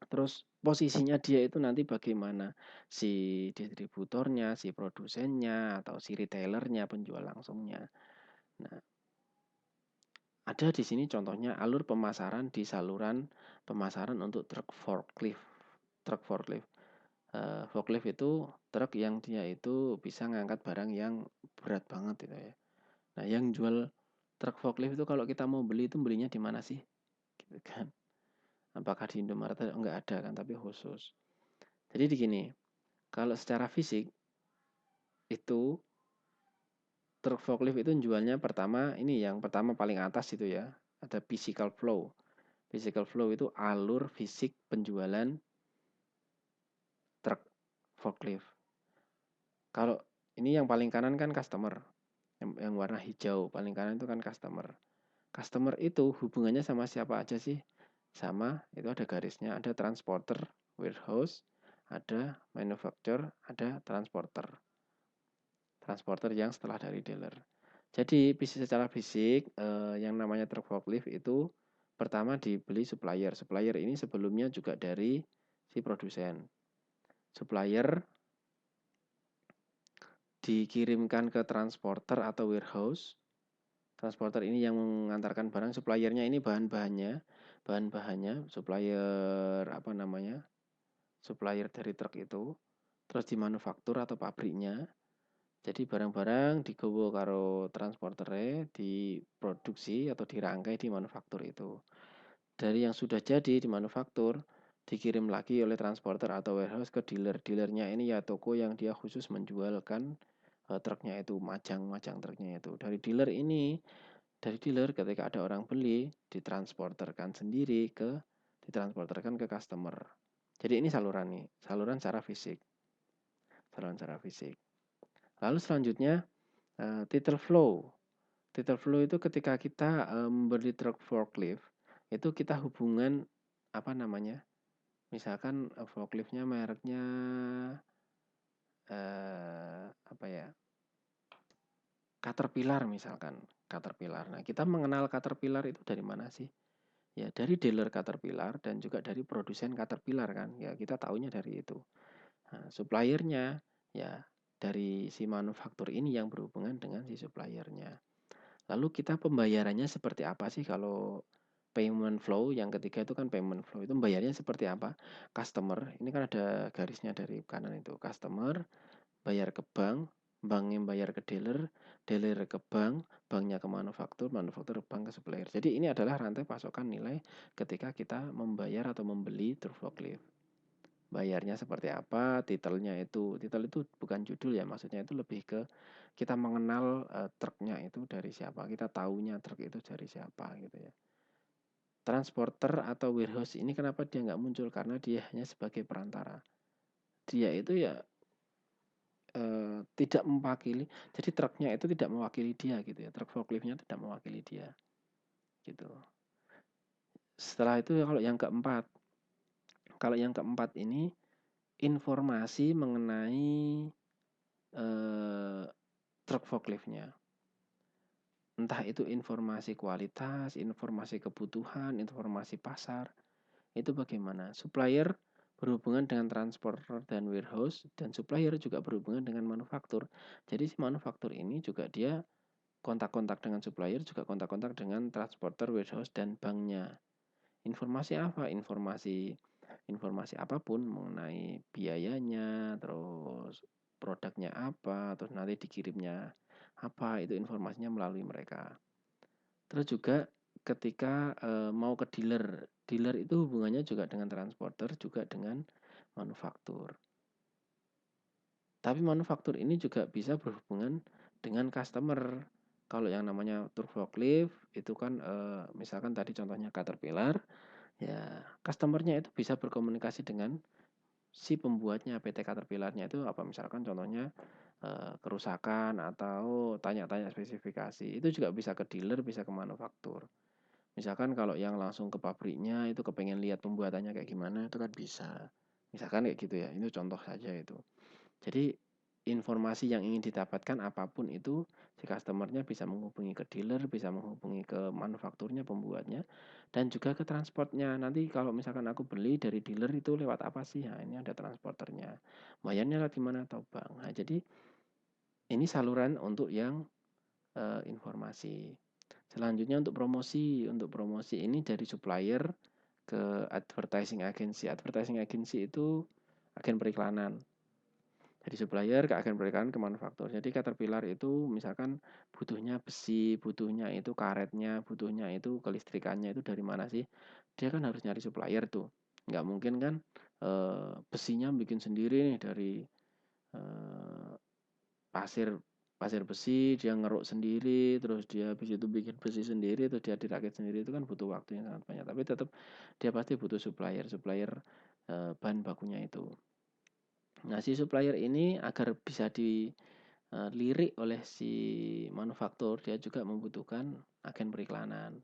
Terus posisinya dia itu nanti bagaimana? Si distributornya, si produsennya, atau si retailernya, penjual langsungnya. Nah, ada di sini contohnya alur pemasaran di saluran pemasaran untuk truk forklift. Truk forklift. Forklift itu truk yang dia itu bisa ngangkat barang yang berat banget gitu ya. Nah, yang jual truk forklift itu kalau kita mau beli itu belinya di mana sih? Gitu kan. Apakah di Indomaret? Enggak ada kan, tapi khusus. Jadi di gini, kalau secara fisik itu truk forklift itu jualnya pertama ini yang pertama paling atas itu ya, ada physical flow. Physical flow itu alur fisik penjualan truk forklift. Kalau ini yang paling kanan kan customer, yang warna hijau paling kanan itu kan customer. Customer itu hubungannya sama siapa aja sih? Sama, itu ada garisnya, ada transporter, warehouse, ada manufacturer, ada transporter. Transporter yang setelah dari dealer. Jadi secara fisik yang namanya truk forklift itu pertama dibeli supplier. Supplier ini sebelumnya juga dari si produsen. Supplier dikirimkan ke transporter atau warehouse. Transporter ini yang mengantarkan barang, suppliernya ini bahan-bahannya, supplier apa namanya? Supplier dari truk itu. Terus dimanufaktur atau pabriknya. Jadi barang-barang digawa karo transporternya, diproduksi atau dirangkai di manufaktur itu. Dari yang sudah jadi di manufaktur, dikirim lagi oleh transporter atau warehouse ke dealer. Dealernya ini ya toko yang dia khusus menjualkan truknya itu, majang truknya itu. Dari dealer ketika ada orang beli, ditransporterkan ke customer. Jadi ini saluran secara fisik. Lalu selanjutnya title flow. Title flow itu ketika kita membeli truk forklift, itu kita hubungan apa namanya? Misalkan forkliftnya mereknya apa ya? Caterpillar misalkan. Caterpillar. Nah, kita mengenal Caterpillar itu dari mana sih? Ya, dari dealer Caterpillar dan juga dari produsen Caterpillar kan. Ya, kita tahunya dari itu. Nah, suppliernya ya dari si manufaktur ini yang berhubungan dengan si suppliernya. Lalu kita pembayarannya seperti apa sih kalau payment flow yang ketiga itu kan payment flow itu bayarnya seperti apa? Customer, ini kan ada garisnya dari kanan itu. Customer bayar ke bank, banknya bayar ke dealer, dealer ke bank, banknya ke manufaktur, manufaktur bank ke supplier. Jadi ini adalah rantai pasokan nilai ketika kita membayar atau membeli truk forklift. Bayarnya seperti apa, titel itu bukan judul ya, maksudnya itu lebih ke kita mengenal truknya itu dari siapa, kita taunya truk itu dari siapa gitu ya. Transporter atau warehouse ini kenapa dia nggak muncul? Karena dia hanya sebagai perantara. Dia itu ya tidak mewakili, jadi truknya itu tidak mewakili dia gitu ya, truk forkliftnya tidak mewakili dia gitu. Setelah itu kalau yang keempat ini informasi mengenai truk forkliftnya. Entah itu informasi kualitas, informasi kebutuhan, informasi pasar, itu bagaimana? Supplier berhubungan dengan transporter dan warehouse, dan supplier juga berhubungan dengan manufaktur. Jadi si manufaktur ini juga dia kontak-kontak dengan supplier, juga kontak-kontak dengan transporter, warehouse, dan banknya. Informasi apa? Informasi apapun mengenai biayanya, terus produknya apa, terus nanti dikirimnya apa, itu informasinya melalui mereka. Terus juga ketika mau ke dealer, dealer itu hubungannya juga dengan transporter, juga dengan manufaktur. Tapi manufaktur ini juga bisa berhubungan dengan customer. Kalau yang namanya truk forklift itu kan misalkan tadi contohnya Caterpillar, ya customernya itu bisa berkomunikasi dengan si pembuatnya, PT Caterpillarnya itu apa, misalkan contohnya kerusakan atau tanya-tanya spesifikasi, itu juga bisa ke dealer, bisa ke manufaktur. Misalkan kalau yang langsung ke pabriknya itu kepengen lihat pembuatannya kayak gimana, itu kan bisa. Misalkan kayak gitu ya, itu contoh saja itu. Jadi informasi yang ingin didapatkan apapun itu, si customernya bisa menghubungi ke dealer, bisa menghubungi ke manufakturnya, pembuatnya, dan juga ke transportnya. Nanti kalau misalkan aku beli dari dealer itu lewat apa sih? Nah, ini ada transporternya. Bayarnya lewat gimana atau bank. Nah, jadi ini saluran untuk yang informasi. Selanjutnya untuk promosi. Untuk promosi ini dari supplier ke advertising agency. Advertising agency itu agen periklanan. Dari supplier ke agen periklanan ke manufaktur. Jadi Caterpillar itu misalkan butuhnya besi, butuhnya itu karetnya, butuhnya itu kelistrikannya itu dari mana sih? Dia kan harus nyari supplier tuh. Nggak mungkin kan besinya bikin sendiri nih dari pasir pasir besi, dia ngeruk sendiri, terus dia habis itu bikin besi sendiri, terus dia dirakit sendiri, itu kan butuh waktu yang sangat banyak. Tapi tetap dia pasti butuh supplier bahan bakunya itu. Nah, si supplier ini agar bisa dilirik oleh si manufaktur, dia juga membutuhkan agen periklanan.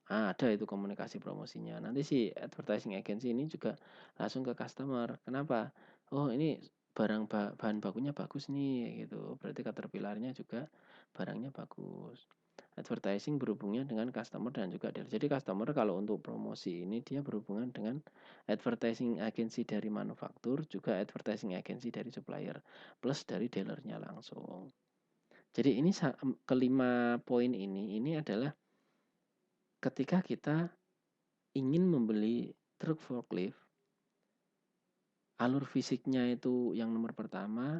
Ada itu komunikasi promosinya. Nanti si advertising agency ini juga langsung ke customer. Kenapa? Oh, ini bahan bakunya bagus nih gitu. Berarti Caterpillar-nya juga barangnya bagus. Advertising berhubungnya dengan customer dan juga dealer. Jadi customer kalau untuk promosi ini dia berhubungan dengan advertising agency dari manufaktur, juga advertising agency dari supplier, plus dari dealernya langsung. Jadi ini kelima poin ini adalah ketika kita ingin membeli truk forklift, alur fisiknya itu yang nomor pertama,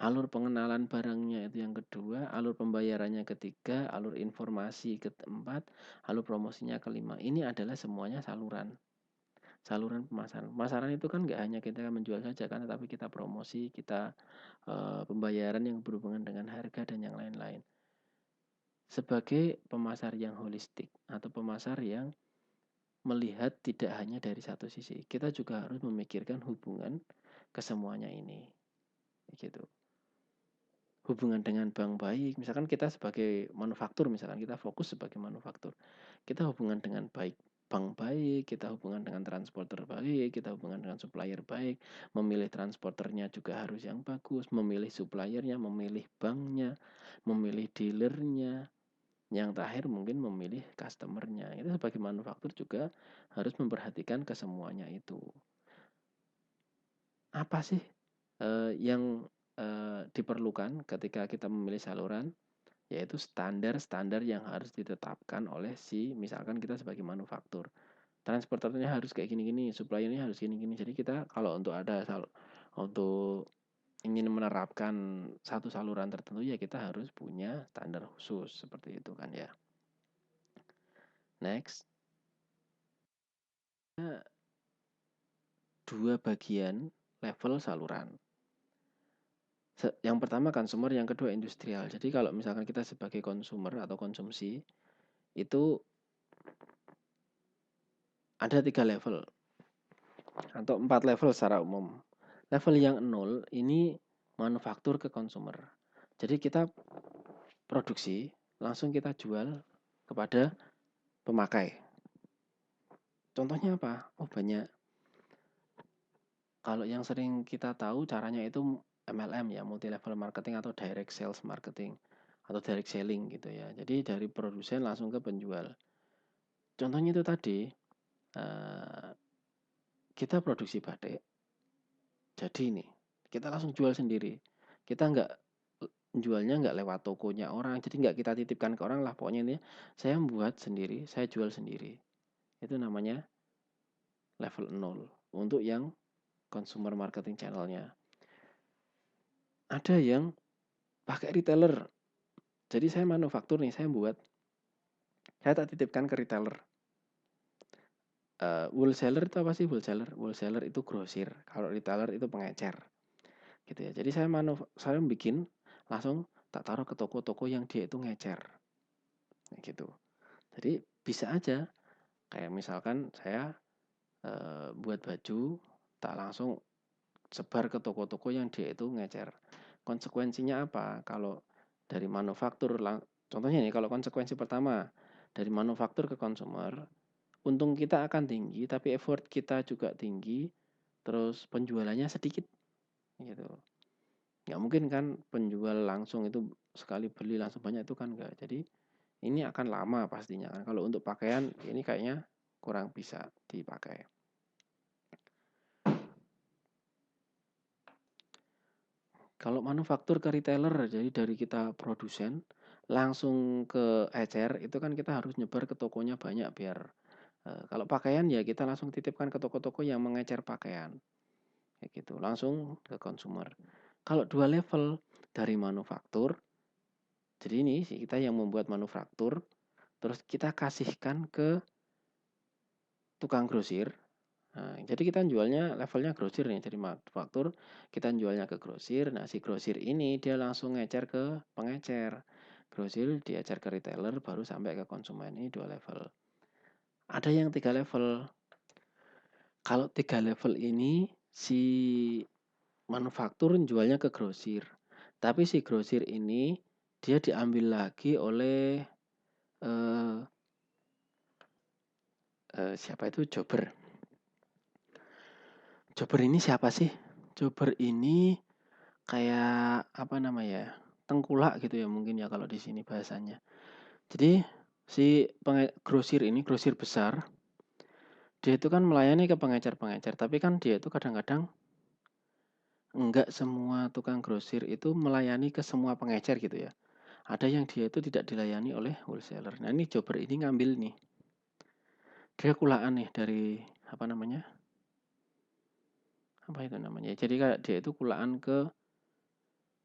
alur pengenalan barangnya itu yang kedua, alur pembayarannya ketiga, alur informasi keempat, alur promosinya kelima. Ini adalah semuanya saluran. Saluran pemasaran. Pemasaran itu kan nggak hanya kita menjual saja kan, tapi kita promosi, kita pembayaran yang berhubungan dengan harga dan yang lain-lain. Sebagai pemasar yang holistik atau pemasar yang melihat tidak hanya dari satu sisi, kita juga harus memikirkan hubungan kesemuanya ini, gitu. Hubungan dengan bank baik, misalkan kita sebagai manufaktur, misalkan kita fokus sebagai manufaktur, kita hubungan dengan baik bank baik, kita hubungan dengan transporter baik, kita hubungan dengan supplier baik, memilih transporternya juga harus yang bagus, memilih suppliernya, memilih banknya, memilih dealernya, yang terakhir mungkin memilih customernya. Itu sebagai manufaktur juga harus memperhatikan kesemuanya itu. Apa sih yang diperlukan ketika kita memilih saluran? Yaitu standar-standar yang harus ditetapkan oleh misalkan kita sebagai manufaktur. Transporternya harus kayak gini-gini, suppliernya harus gini-gini. Jadi kita kalau untuk ingin menerapkan satu saluran tertentu ya kita harus punya standar khusus seperti itu kan ya. Next. Dua bagian level saluran. Yang pertama consumer, yang kedua industrial. Jadi kalau misalkan kita sebagai consumer atau konsumsi, itu ada 3 level atau 4 level secara umum. Level yang 0 ini manufaktur ke consumer. Jadi kita produksi, langsung kita jual kepada pemakai. Contohnya apa? Oh banyak. Kalau yang sering kita tahu caranya itu MLM ya, multi level marketing atau direct sales marketing atau direct selling gitu ya. Jadi dari produsen langsung ke penjual. Contohnya itu tadi kita produksi batik. Jadi ini kita langsung jual sendiri. Kita jualnya nggak lewat tokonya orang. Jadi nggak kita titipkan ke orang lah. Pokoknya ini saya buat sendiri, saya jual sendiri. Itu namanya level 0 untuk yang consumer marketing channelnya. Ada yang pakai retailer. Jadi saya manufaktur nih, saya buat, saya tak titipkan ke retailer. Wholesaler itu apa sih wholesaler? Wholesaler itu grosir. Kalau retailer itu pengecer. Gitu ya. Jadi saya bikin langsung tak taruh ke toko-toko yang dia itu ngecer. Gitu. Jadi bisa aja kayak misalkan saya buat baju tak langsung sebar ke toko-toko yang dia itu ngecer. Konsekuensinya apa? Kalau dari manufaktur, contohnya nih, kalau konsekuensi pertama dari manufaktur ke consumer, untung kita akan tinggi, tapi effort kita juga tinggi, terus penjualannya sedikit, gitu. Nggak mungkin kan penjual langsung itu sekali beli langsung banyak itu kan enggak. Jadi ini akan lama pastinya kan. Kalau untuk pakaian ini kayaknya kurang bisa dipakai. Kalau manufaktur ke retailer, jadi dari kita produsen langsung ke ecer, itu kan kita harus nyebar ke tokonya banyak biar kalau pakaian ya kita langsung titipkan ke toko-toko yang mengecer pakaian. Kayak gitu, langsung ke konsumer. Kalau 2 level dari manufaktur, jadi ini sih kita yang membuat manufaktur, terus kita kasihkan ke tukang grosir, Nah, jadi kita jualnya levelnya grosir nih, jadi manufaktur kita jualnya ke grosir. Nah, si grosir ini dia langsung ngecer ke pengecer. Grosir diecer ke retailer baru sampai ke konsumen. Ini 2 level. Ada yang 3 level. Kalau 3 level ini si manufaktur jualnya ke grosir. Tapi si grosir ini dia diambil lagi oleh eh, siapa itu jobber. Jobber ini siapa sih? Jobber ini kayak apa namanya? Tengkulak gitu ya mungkin ya kalau di sini bahasanya. Jadi si grosir ini, grosir besar, dia itu kan melayani ke pengecer-pengecer, tapi kan dia itu kadang-kadang enggak semua tukang grosir itu melayani ke semua pengecer gitu ya. Ada yang dia itu tidak dilayani oleh wholesaler. Nah ini jobber ini ngambil nih. Dia kulaan nih dari apa namanya? Apa itu namanya? Jadi kayak dia itu kulaan ke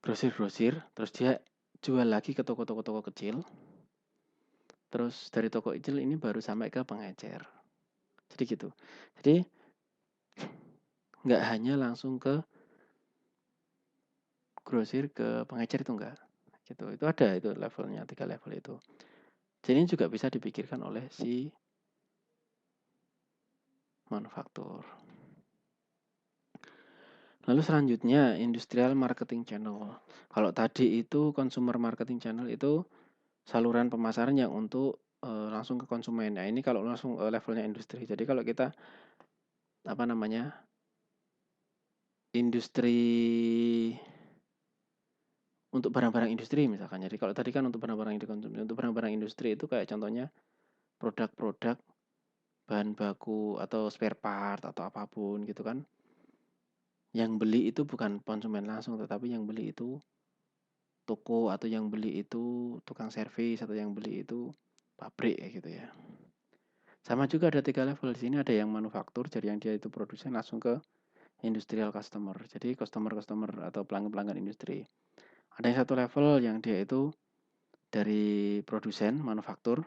grosir-grosir, terus dia jual lagi ke toko-toko kecil. Terus dari toko kecil ini baru sampai ke pengecer. Jadi gitu. Jadi nggak hanya langsung ke grosir ke pengecer itu enggak. Gitu. Itu ada itu levelnya, 3 level itu. Jadi ini juga bisa dipikirkan oleh si manufaktur. Lalu selanjutnya industrial marketing channel. Kalau tadi itu consumer marketing channel itu saluran pemasaran yang untuk langsung ke konsumen. Nah, ini kalau langsung levelnya industri. Jadi kalau kita apa namanya? Industri untuk barang-barang industri misalkan. Jadi kalau tadi kan untuk barang-barang yang dikonsumsi, untuk barang-barang industri itu kayak contohnya produk-produk bahan baku atau spare part atau apapun gitu kan. Yang beli itu bukan konsumen langsung, tetapi yang beli itu toko atau yang beli itu tukang servis atau yang beli itu pabrik gitu ya. Sama juga ada 3 level di sini, ada yang manufaktur, jadi yang dia itu produsen langsung ke industrial customer. Jadi customer atau pelanggan-pelanggan industri. Ada yang 1 level yang dia itu dari produsen manufaktur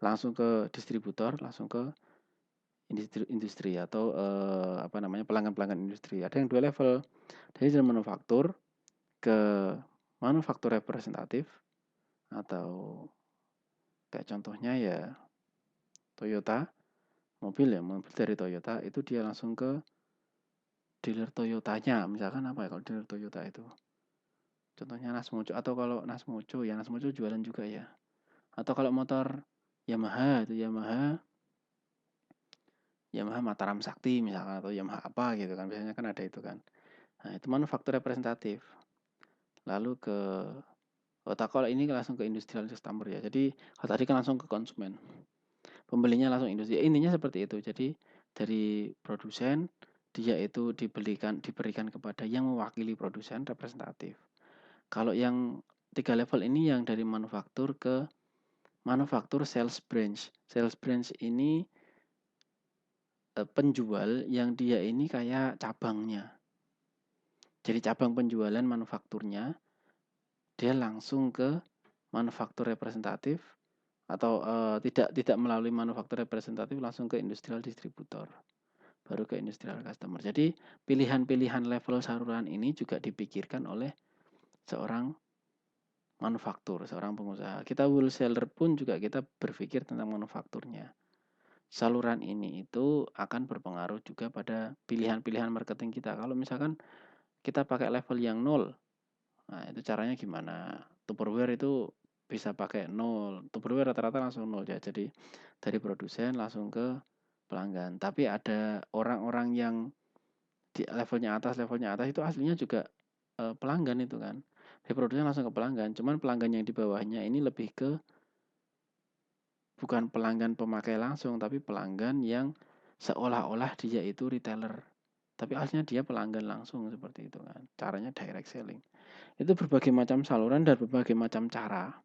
langsung ke distributor, langsung ke industri atau apa namanya pelanggan-pelanggan industri. Ada yang 2 level. Dari manufaktur ke manufaktur representatif atau kayak contohnya ya Toyota, mobil dari Toyota itu dia langsung ke dealer Toyotanya. Misalkan apa ya kalau dealer Toyota itu? Contohnya Nasmojo atau kalau Nasmojo ya Nasmojo jualan juga ya. Atau kalau motor Yamaha itu Yamaha Mataram Sakti misalkan atau Yamaha apa gitu kan. Biasanya kan ada itu kan. Nah, itu manufaktur representatif. Lalu ke kalau ini langsung ke industrial customer ya. Jadi kalau tadi kan langsung ke konsumen. Pembelinya langsung industri. Intinya seperti itu. Jadi dari produsen dia itu diberikan kepada yang mewakili produsen representatif. Kalau yang 3 level ini yang dari manufaktur ke manufaktur sales branch. Sales branch ini penjual yang dia ini kayak cabangnya. Jadi cabang penjualan manufakturnya dia langsung ke manufaktur representatif atau tidak melalui manufaktur representatif langsung ke industrial distributor baru ke industrial customer. Jadi pilihan-pilihan level saluran ini juga dipikirkan oleh seorang manufaktur, seorang pengusaha. Kita wholesaler pun juga kita berpikir tentang manufakturnya. Saluran ini itu akan berpengaruh juga pada pilihan-pilihan marketing kita. Kalau misalkan kita pakai level yang 0, nah itu caranya gimana? Tupperware itu bisa pakai 0. Tupperware rata-rata langsung 0 ya. Jadi dari produsen langsung ke pelanggan. Tapi ada orang-orang yang di levelnya atas itu aslinya juga pelanggan itu kan. Dari produsen langsung ke pelanggan. Cuman pelanggan yang di bawahnya ini lebih ke bukan pelanggan pemakai langsung, tapi pelanggan yang seolah-olah dia itu retailer. Tapi aslinya dia pelanggan langsung seperti itu kan. Caranya direct selling. Itu berbagai macam saluran dan berbagai macam cara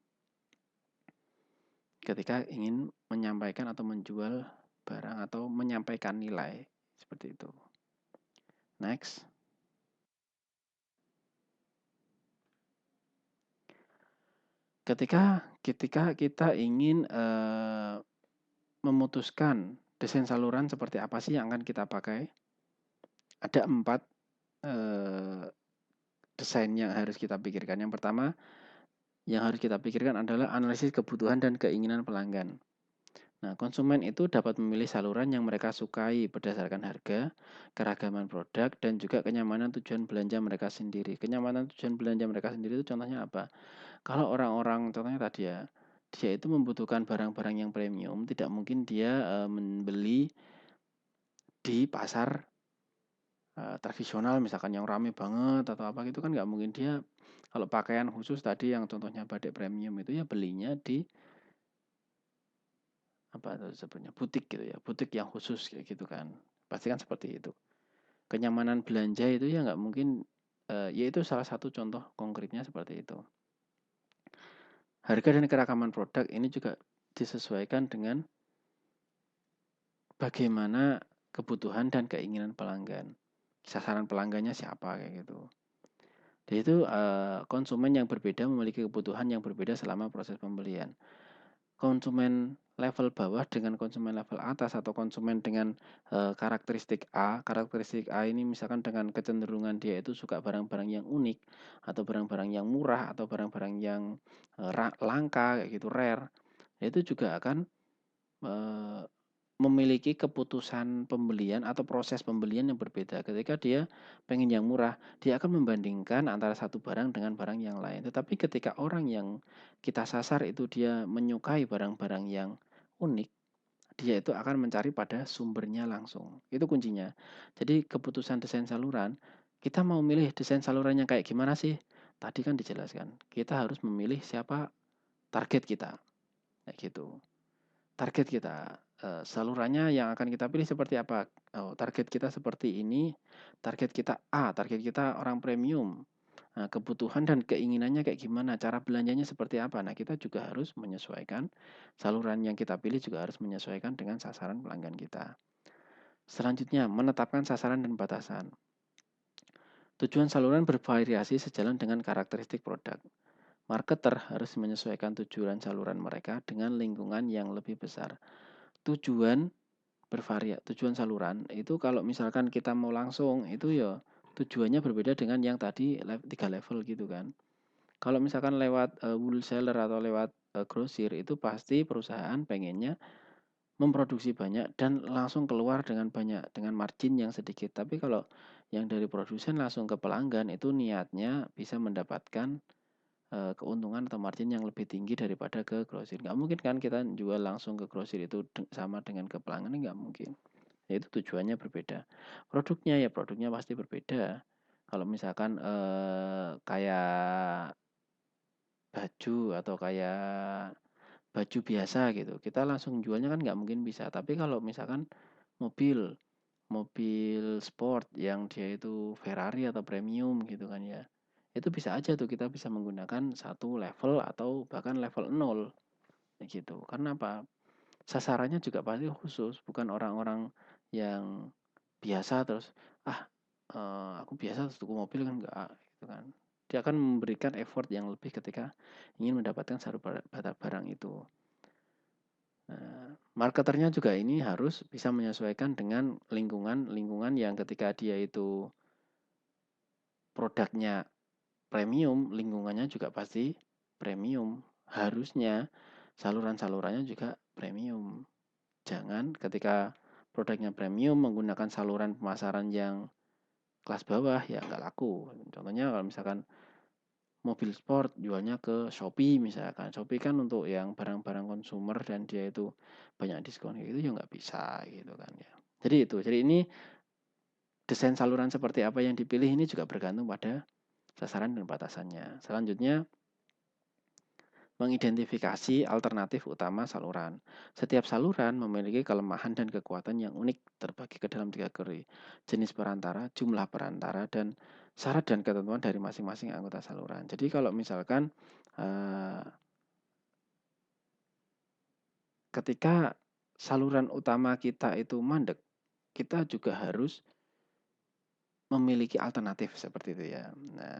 ketika ingin menyampaikan atau menjual barang atau menyampaikan nilai seperti itu. Next. Ketika kita ingin memutuskan desain saluran seperti apa sih yang akan kita pakai? Ada 4 desain yang harus kita pikirkan. Yang pertama yang harus kita pikirkan adalah analisis kebutuhan dan keinginan pelanggan. Nah, konsumen itu dapat memilih saluran yang mereka sukai berdasarkan harga, keragaman produk, dan juga kenyamanan tujuan belanja mereka sendiri. Kenyamanan tujuan belanja mereka sendiri itu contohnya apa? Kalau orang-orang contohnya tadi ya, dia itu membutuhkan barang-barang yang premium, tidak mungkin dia membeli di pasar tradisional misalkan yang rame banget atau apa gitu kan nggak mungkin dia kalau pakaian khusus tadi yang contohnya batik premium itu ya belinya di apa itu sebutnya butik gitu ya, butik yang khusus kayak gitu kan. Pasti kan seperti itu. Kenyamanan belanja itu ya nggak mungkin ya itu salah satu contoh konkretnya seperti itu. Harga dan keragaman produk ini juga disesuaikan dengan bagaimana kebutuhan dan keinginan pelanggan. Sasaran pelanggannya siapa kayak gitu. Jadi itu konsumen yang berbeda memiliki kebutuhan yang berbeda selama proses pembelian. Konsumen level bawah dengan konsumen level atas atau konsumen dengan karakteristik A. Karakteristik A ini misalkan dengan kecenderungan dia itu suka barang-barang yang unik atau barang-barang yang murah atau barang-barang yang langka kayak gitu rare. Itu juga akan memiliki keputusan pembelian atau proses pembelian yang berbeda. Ketika dia pengen yang murah, dia akan membandingkan antara satu barang dengan barang yang lain. Tetapi ketika orang yang kita sasar itu dia menyukai barang-barang yang unik, dia itu akan mencari pada sumbernya langsung. Itu kuncinya. Jadi keputusan desain saluran, kita mau milih desain saluran yang kayak gimana sih? Tadi kan dijelaskan, kita harus memilih siapa target kita. Kayak gitu. Target kita, salurannya yang akan kita pilih seperti apa? Oh, target kita seperti ini, target kita A, target kita orang premium. Nah, kebutuhan dan keinginannya kayak gimana, cara belanjanya seperti apa. Nah, kita juga harus menyesuaikan, saluran yang kita pilih juga harus menyesuaikan dengan sasaran pelanggan kita. Selanjutnya, menetapkan sasaran dan batasan. Tujuan saluran bervariasi sejalan dengan karakteristik produk. Marketer harus menyesuaikan tujuan saluran mereka dengan lingkungan yang lebih besar. Tujuan tujuan saluran itu kalau misalkan kita mau langsung itu ya tujuannya berbeda dengan yang tadi 3 level gitu kan. Kalau misalkan lewat wholesaler atau lewat grosir itu pasti perusahaan pengennya memproduksi banyak dan langsung keluar dengan banyak dengan margin yang sedikit. Tapi kalau yang dari produsen langsung ke pelanggan itu niatnya bisa mendapatkan keuntungan atau margin yang lebih tinggi daripada ke grosir. Nggak mungkin kan kita jual langsung ke grosir itu sama dengan ke pelanggan, nggak mungkin. Itu tujuannya berbeda. Produknya ya produknya pasti berbeda. Kalau misalkan kayak baju atau kayak baju biasa gitu, kita langsung jualnya kan nggak mungkin bisa. Tapi kalau misalkan mobil, mobil sport yang dia itu Ferrari atau premium gitu kan ya, itu bisa aja tuh kita bisa menggunakan satu level atau bahkan level 0 gitu. Karena apa? Sasarannya juga pasti khusus, bukan orang-orang yang biasa terus, "Ah, aku biasa terus tuku mobil," kan enggak, gitu kan. Dia akan memberikan effort yang lebih ketika ingin mendapatkan satu barang itu. Nah, marketernya juga ini harus bisa menyesuaikan dengan lingkungan yang ketika dia itu produknya premium, lingkungannya juga pasti premium. Harusnya saluran-salurannya juga premium. Jangan ketika produknya premium menggunakan saluran pemasaran yang kelas bawah ya nggak laku. Contohnya kalau misalkan mobil sport jualnya ke Shopee misalkan. Shopee kan untuk yang barang-barang konsumer dan dia itu banyak diskon gitu ya nggak bisa gitu kan ya. Jadi itu. Jadi ini desain saluran seperti apa yang dipilih ini juga bergantung pada sasaran dan batasannya. Selanjutnya mengidentifikasi alternatif utama saluran. Setiap saluran memiliki kelemahan dan kekuatan yang unik terbagi ke dalam 3 kategori. Jenis perantara, jumlah perantara, dan syarat dan ketentuan dari masing-masing anggota saluran. Jadi kalau misalkan ketika saluran utama kita itu mandek, kita juga harus memiliki alternatif seperti itu ya. Nah,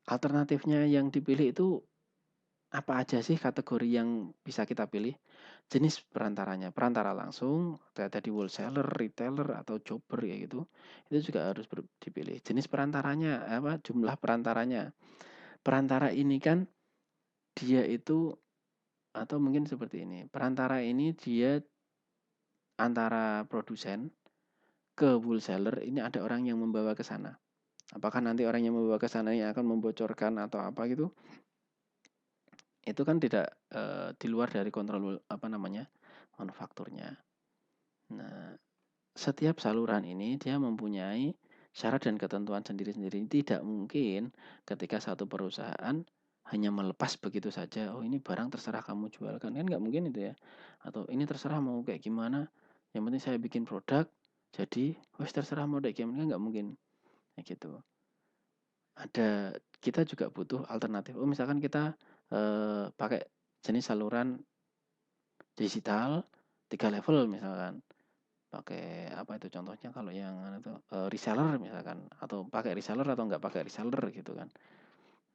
alternatifnya yang dipilih itu apa aja sih kategori yang bisa kita pilih? jenis perantaranya, perantara langsung, kayak tadi wholesaler, retailer, atau jobber kayak gitu, itu juga harus dipilih. Jenis perantaranya, apa, jumlah perantaranya. Perantara ini kan dia itu, atau mungkin seperti ini, perantara ini dia antara produsen ke wholesaler ini ada orang yang membawa ke sana. Apakah nanti orang yang membawa ke sana yang akan membocorkan atau apa gitu? Itu kan tidak di luar dari kontrol apa namanya manufakturnya. Nah, setiap saluran ini dia mempunyai syarat dan ketentuan sendiri-sendiri. Tidak mungkin ketika satu perusahaan hanya melepas begitu saja, oh ini barang terserah kamu jualkan, kan nggak mungkin itu ya. Atau ini terserah mau kayak gimana, yang penting saya bikin produk, jadi wes terserah mau kayak gimana, kan nggak mungkin kayak gitu. Kita juga butuh alternatif. Oh misalkan kita pakai jenis saluran digital 3 level misalkan. Pakai apa itu contohnya kalau yang itu reseller misalkan, atau pakai reseller atau enggak pakai reseller gitu kan.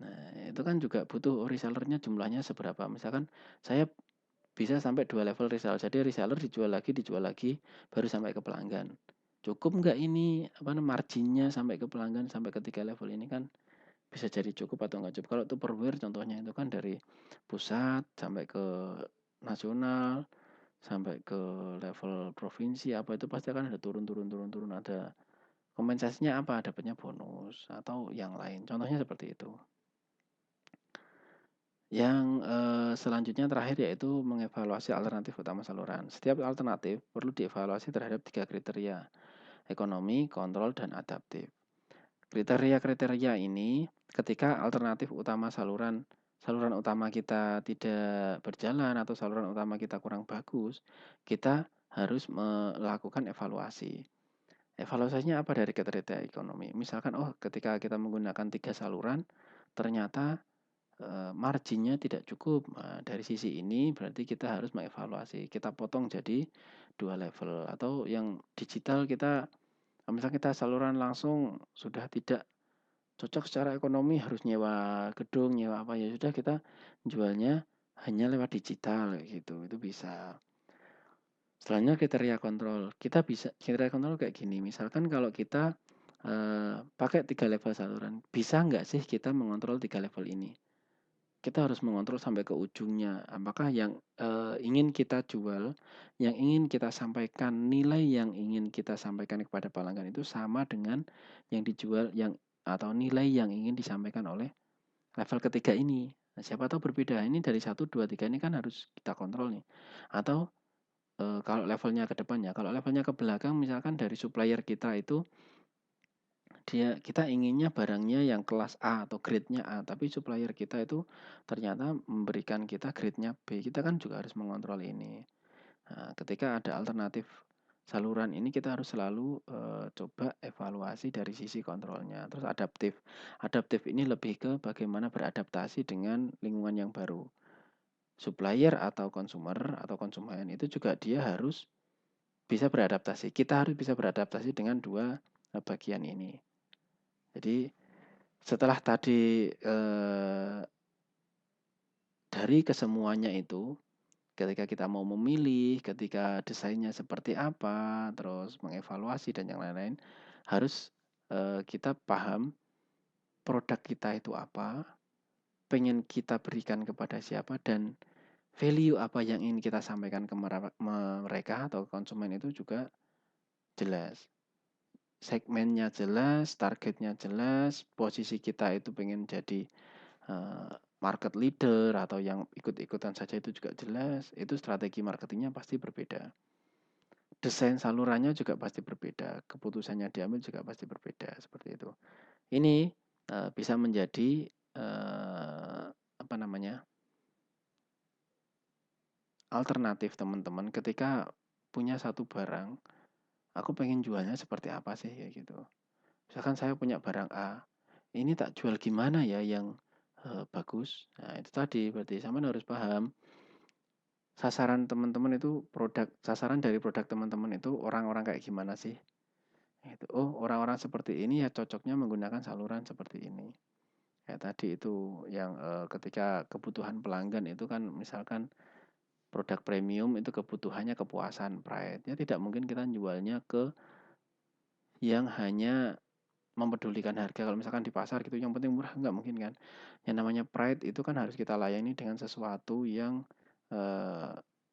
Nah, itu kan juga butuh resellernya jumlahnya seberapa. Misalkan saya bisa sampai 2 level reseller. Jadi reseller dijual lagi baru sampai ke pelanggan. Cukup enggak ini apa namanya marginnya sampai ke pelanggan sampai ke 3 level ini kan bisa jadi cukup atau enggak cukup. Kalau Tupperware contohnya itu kan dari pusat sampai ke nasional sampai ke level provinsi apa itu pasti akan ada turun ada kompensasinya apa dapatnya bonus atau yang lain contohnya seperti itu. Yang selanjutnya terakhir yaitu mengevaluasi alternatif utama saluran. Setiap alternatif perlu dievaluasi terhadap 3 kriteria: ekonomi, kontrol, dan adaptif. Kriteria-kriteria ini ketika alternatif utama saluran utama kita tidak berjalan atau saluran utama kita kurang bagus, kita harus melakukan evaluasi. Evaluasinya apa dari kriteria ekonomi? Misalkan, oh ketika kita menggunakan 3 saluran, ternyata marginnya tidak cukup. Nah, dari sisi ini berarti kita harus mengevaluasi. Kita potong jadi 2 level. Atau yang digital kita, misalnya kita saluran langsung sudah tidak cocok secara ekonomi, harus nyewa gedung, nyewa apa, ya sudah kita jualnya hanya lewat digital gitu. Itu bisa. Selanjutnya kriteria kontrol. Kita bisa kriteria kontrol kayak gini. Misalkan kalau kita pakai 3 level saluran, bisa nggak sih kita mengontrol 3 level ini? Kita harus mengontrol sampai ke ujungnya. Apakah yang ingin kita jual, yang ingin kita sampaikan, nilai yang ingin kita sampaikan kepada pelanggan itu sama dengan yang dijual yang atau nilai yang ingin disampaikan oleh level ketiga ini. Nah, siapa tahu berbeda. Ini dari 1, 2, 3 ini kan harus kita kontrol nih. Atau kalau levelnya ke depannya, kalau levelnya ke belakang misalkan dari supplier kita itu kita inginnya barangnya yang kelas A atau grade-nya A, tapi supplier kita itu ternyata memberikan kita grade-nya B. Kita kan juga harus mengontrol ini. Nah, ketika ada alternatif saluran ini kita harus selalu coba evaluasi dari sisi kontrolnya. Terus adaptif. Adaptif ini lebih ke bagaimana beradaptasi dengan lingkungan yang baru. Supplier atau consumer atau konsumen itu juga dia harus bisa beradaptasi. Kita harus bisa beradaptasi dengan dua bagian ini. Jadi setelah tadi dari kesemuanya itu, ketika kita mau memilih, ketika desainnya seperti apa, terus mengevaluasi dan yang lain-lain, harus kita paham produk kita itu apa, pengen kita berikan kepada siapa, dan value apa yang ingin kita sampaikan ke mereka atau konsumen itu juga jelas. Segmennya jelas, targetnya jelas, posisi kita itu pengen jadi market leader atau yang ikut-ikutan saja itu juga jelas. Itu strategi marketingnya pasti berbeda. Desain salurannya juga pasti berbeda. Keputusannya diambil juga pasti berbeda. Seperti itu. Ini bisa menjadi apa namanya alternatif teman-teman ketika punya satu barang, aku pengen jualnya seperti apa sih kayak gitu. Misalkan saya punya barang A, ini tak jual gimana ya yang bagus. Nah itu tadi berarti sama harus paham sasaran teman-teman itu sasaran dari produk teman-teman itu orang-orang kayak gimana sih. Itu oh orang-orang seperti ini ya cocoknya menggunakan saluran seperti ini. Kayak tadi itu yang ketika kebutuhan pelanggan itu kan misalkan produk premium itu kebutuhannya kepuasan, pride. Ya tidak mungkin kita jualnya ke yang hanya mempedulikan harga. Kalau misalkan di pasar gitu yang penting murah, nggak mungkin kan. Yang namanya pride itu kan harus kita layani dengan sesuatu yang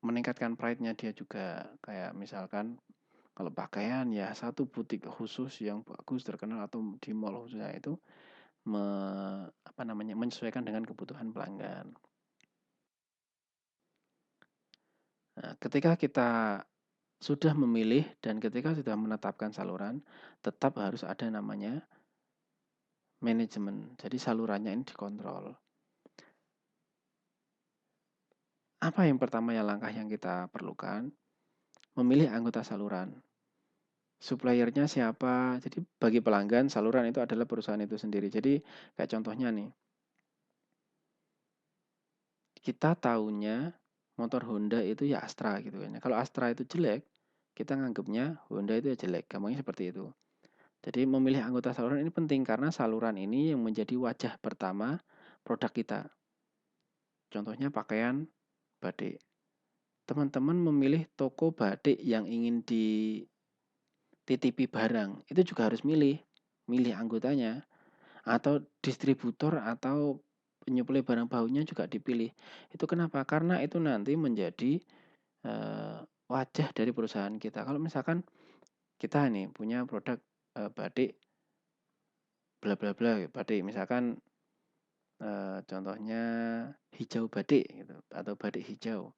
meningkatkan pride-nya dia juga. Kayak misalkan kalau pakaian ya satu butik khusus yang bagus terkenal atau di mall khususnya itu menyesuaikan dengan kebutuhan pelanggan. Nah, ketika kita sudah memilih dan ketika sudah menetapkan saluran, tetap harus ada namanya manajemen. Jadi salurannya ini dikontrol. Apa yang pertama yang langkah yang kita perlukan? Memilih anggota saluran. Suppliernya siapa? Jadi bagi pelanggan saluran itu adalah perusahaan itu sendiri. Jadi kayak contohnya nih, kita tahunya motor Honda itu ya Astra gitu kan. Kalau Astra itu jelek, kita nganggapnya Honda itu ya jelek. Gampangnya seperti itu. Jadi memilih anggota saluran ini penting karena saluran ini yang menjadi wajah pertama produk kita. Contohnya pakaian batik. Teman-teman memilih toko batik yang ingin dititipi barang, itu juga harus milih anggotanya atau distributor atau penyuplai barang bakunya juga dipilih. Itu kenapa? Karena itu nanti menjadi wajah dari perusahaan kita. Kalau misalkan kita nih punya produk batik bla bla bla batik misalkan contohnya hijau batik gitu atau batik hijau.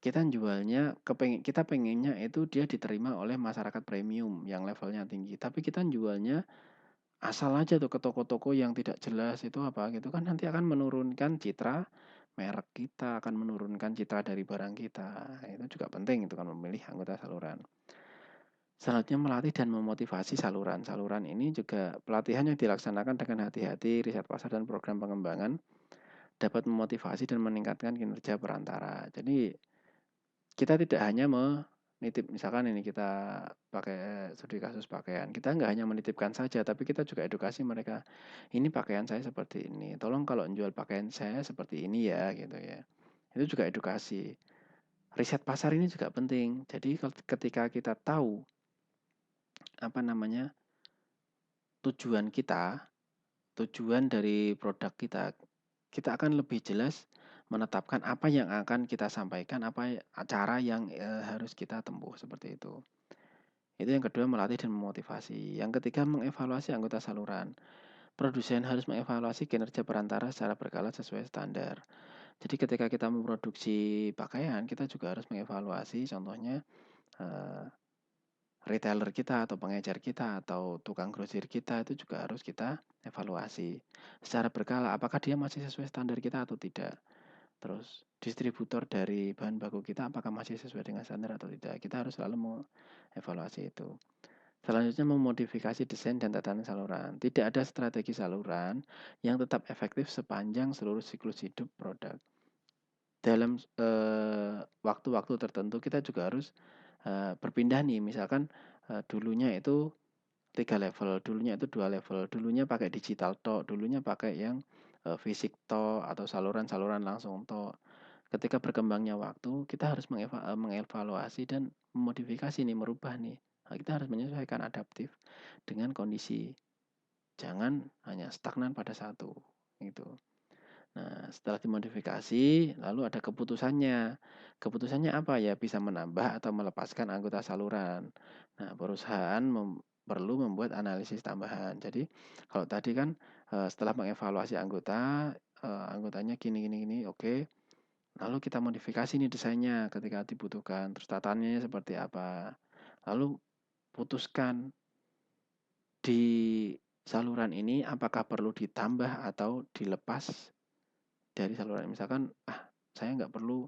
Kita pengennya itu dia diterima oleh masyarakat premium yang levelnya tinggi. Tapi kita jualnya asal aja tuh ke toko-toko yang tidak jelas itu apa gitu kan nanti akan menurunkan citra merek kita, akan menurunkan citra dari barang kita. Itu juga penting itu kan memilih anggota saluran. Selanjutnya melatih dan memotivasi saluran. Saluran ini juga pelatihan yang dilaksanakan dengan hati-hati, riset pasar dan program pengembangan dapat memotivasi dan meningkatkan kinerja perantara. Jadi kita tidak hanya menitip, misalkan ini kita pakai studi kasus pakaian, kita nggak hanya menitipkan saja, tapi kita juga edukasi mereka. Ini pakaian saya seperti ini, tolong kalau jual pakaian saya seperti ini ya, gitu ya. Itu juga edukasi. Riset pasar ini juga penting. Jadi ketika kita tahu apa namanya tujuan kita, tujuan dari produk kita, kita akan lebih jelas menetapkan apa yang akan kita sampaikan, apa cara yang harus kita tempuh seperti itu. Itu yang kedua melatih dan memotivasi. Yang ketiga mengevaluasi anggota saluran. Produsen harus mengevaluasi kinerja perantara secara berkala sesuai standar. Jadi ketika kita memproduksi pakaian, kita juga harus mengevaluasi contohnya eh, retailer kita atau pengecer kita atau tukang grosir kita itu juga harus kita evaluasi secara berkala apakah dia masih sesuai standar kita atau tidak. Terus distributor dari bahan baku kita apakah masih sesuai dengan standar atau tidak. Kita harus selalu mengevaluasi itu. Selanjutnya memodifikasi desain dan tatanan saluran. Tidak ada strategi saluran yang tetap efektif sepanjang seluruh siklus hidup produk. Dalam waktu-waktu tertentu kita juga harus berpindah nih. Misalkan dulunya itu 3 level, dulunya itu 2 level, dulunya pakai digital tok, dulunya pakai yang fisik tok atau saluran-saluran langsung tok. Ketika berkembangnya waktu, kita harus mengevaluasi dan memodifikasi nih, merubah nih. Nah, kita harus menyesuaikan adaptif dengan kondisi. Jangan hanya stagnan pada satu, gitu. Nah, setelah dimodifikasi, lalu ada keputusannya. Keputusannya apa ya? Bisa menambah atau melepaskan anggota saluran. Nah, perusahaan perlu membuat analisis tambahan. Jadi, kalau tadi kan setelah mengevaluasi anggota, anggotanya gini gini gini, oke. Lalu kita modifikasi nih desainnya ketika dibutuhkan. Terus tataannya seperti apa. Lalu putuskan di saluran ini apakah perlu ditambah atau dilepas dari saluran. Misalkan, saya nggak perlu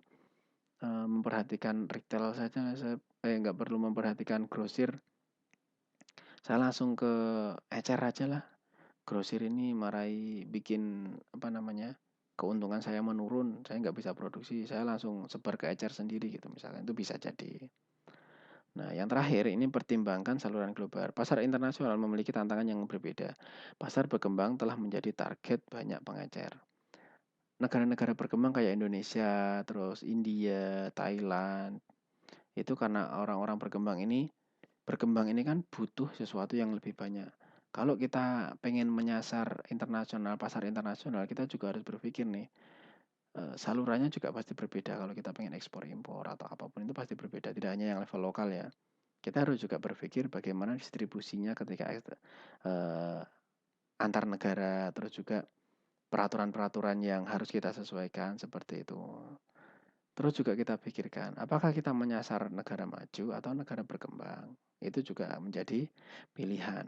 memperhatikan retail saja, saya nggak perlu memperhatikan grosir. Saya langsung ke ecer aja lah. Grosir ini bikin apa namanya keuntungan saya menurun, saya nggak bisa produksi, saya langsung sebar ke ecer sendiri gitu misalkan, itu bisa jadi. Nah, yang terakhir ini pertimbangkan saluran global. Pasar internasional memiliki tantangan yang berbeda. Pasar berkembang telah menjadi target banyak pengecer. negara-negara berkembang kayak Indonesia, terus India, Thailand, itu karena orang-orang berkembang ini kan butuh sesuatu yang lebih banyak. Kalau kita pengen menyasar internasional, pasar internasional, kita juga harus berpikir nih, salurannya juga pasti berbeda kalau kita pengen ekspor impor atau apapun itu pasti berbeda, tidak hanya yang level lokal ya. Kita harus juga berpikir bagaimana distribusinya ketika eh, antar negara, terus juga peraturan-peraturan yang harus kita sesuaikan seperti itu. Terus juga kita pikirkan, apakah kita menyasar negara maju atau negara berkembang? Itu juga menjadi pilihan.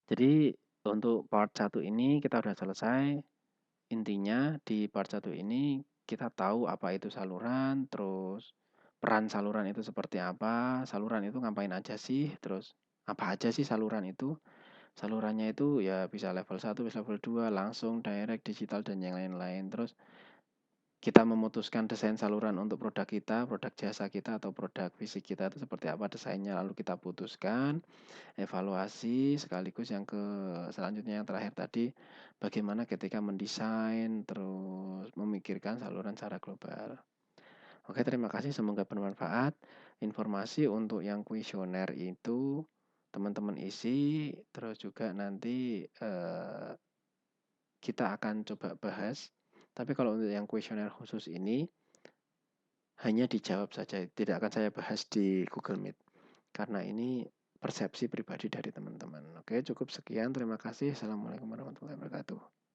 Jadi untuk part satu ini kita udah selesai. Intinya di part satu ini kita tahu apa itu saluran, terus peran saluran itu seperti apa, saluran itu ngapain aja sih, terus apa aja sih saluran itu. Salurannya itu ya bisa level 1, bisa level 2, langsung, direct, digital, dan yang lain-lain. Terus kita memutuskan desain saluran untuk produk kita, produk jasa kita, atau produk fisik kita itu seperti apa desainnya. Lalu kita putuskan, evaluasi, sekaligus yang selanjutnya yang terakhir tadi, bagaimana ketika mendesain, terus memikirkan saluran secara global. Oke, terima kasih. Semoga bermanfaat. Informasi untuk yang kuesioner itu teman-teman isi, terus juga nanti kita akan coba bahas. Tapi kalau untuk yang kuesioner khusus ini, hanya dijawab saja, tidak akan saya bahas di Google Meet. Karena ini persepsi pribadi dari teman-teman. Oke, cukup sekian. Terima kasih. Assalamualaikum warahmatullahi wabarakatuh.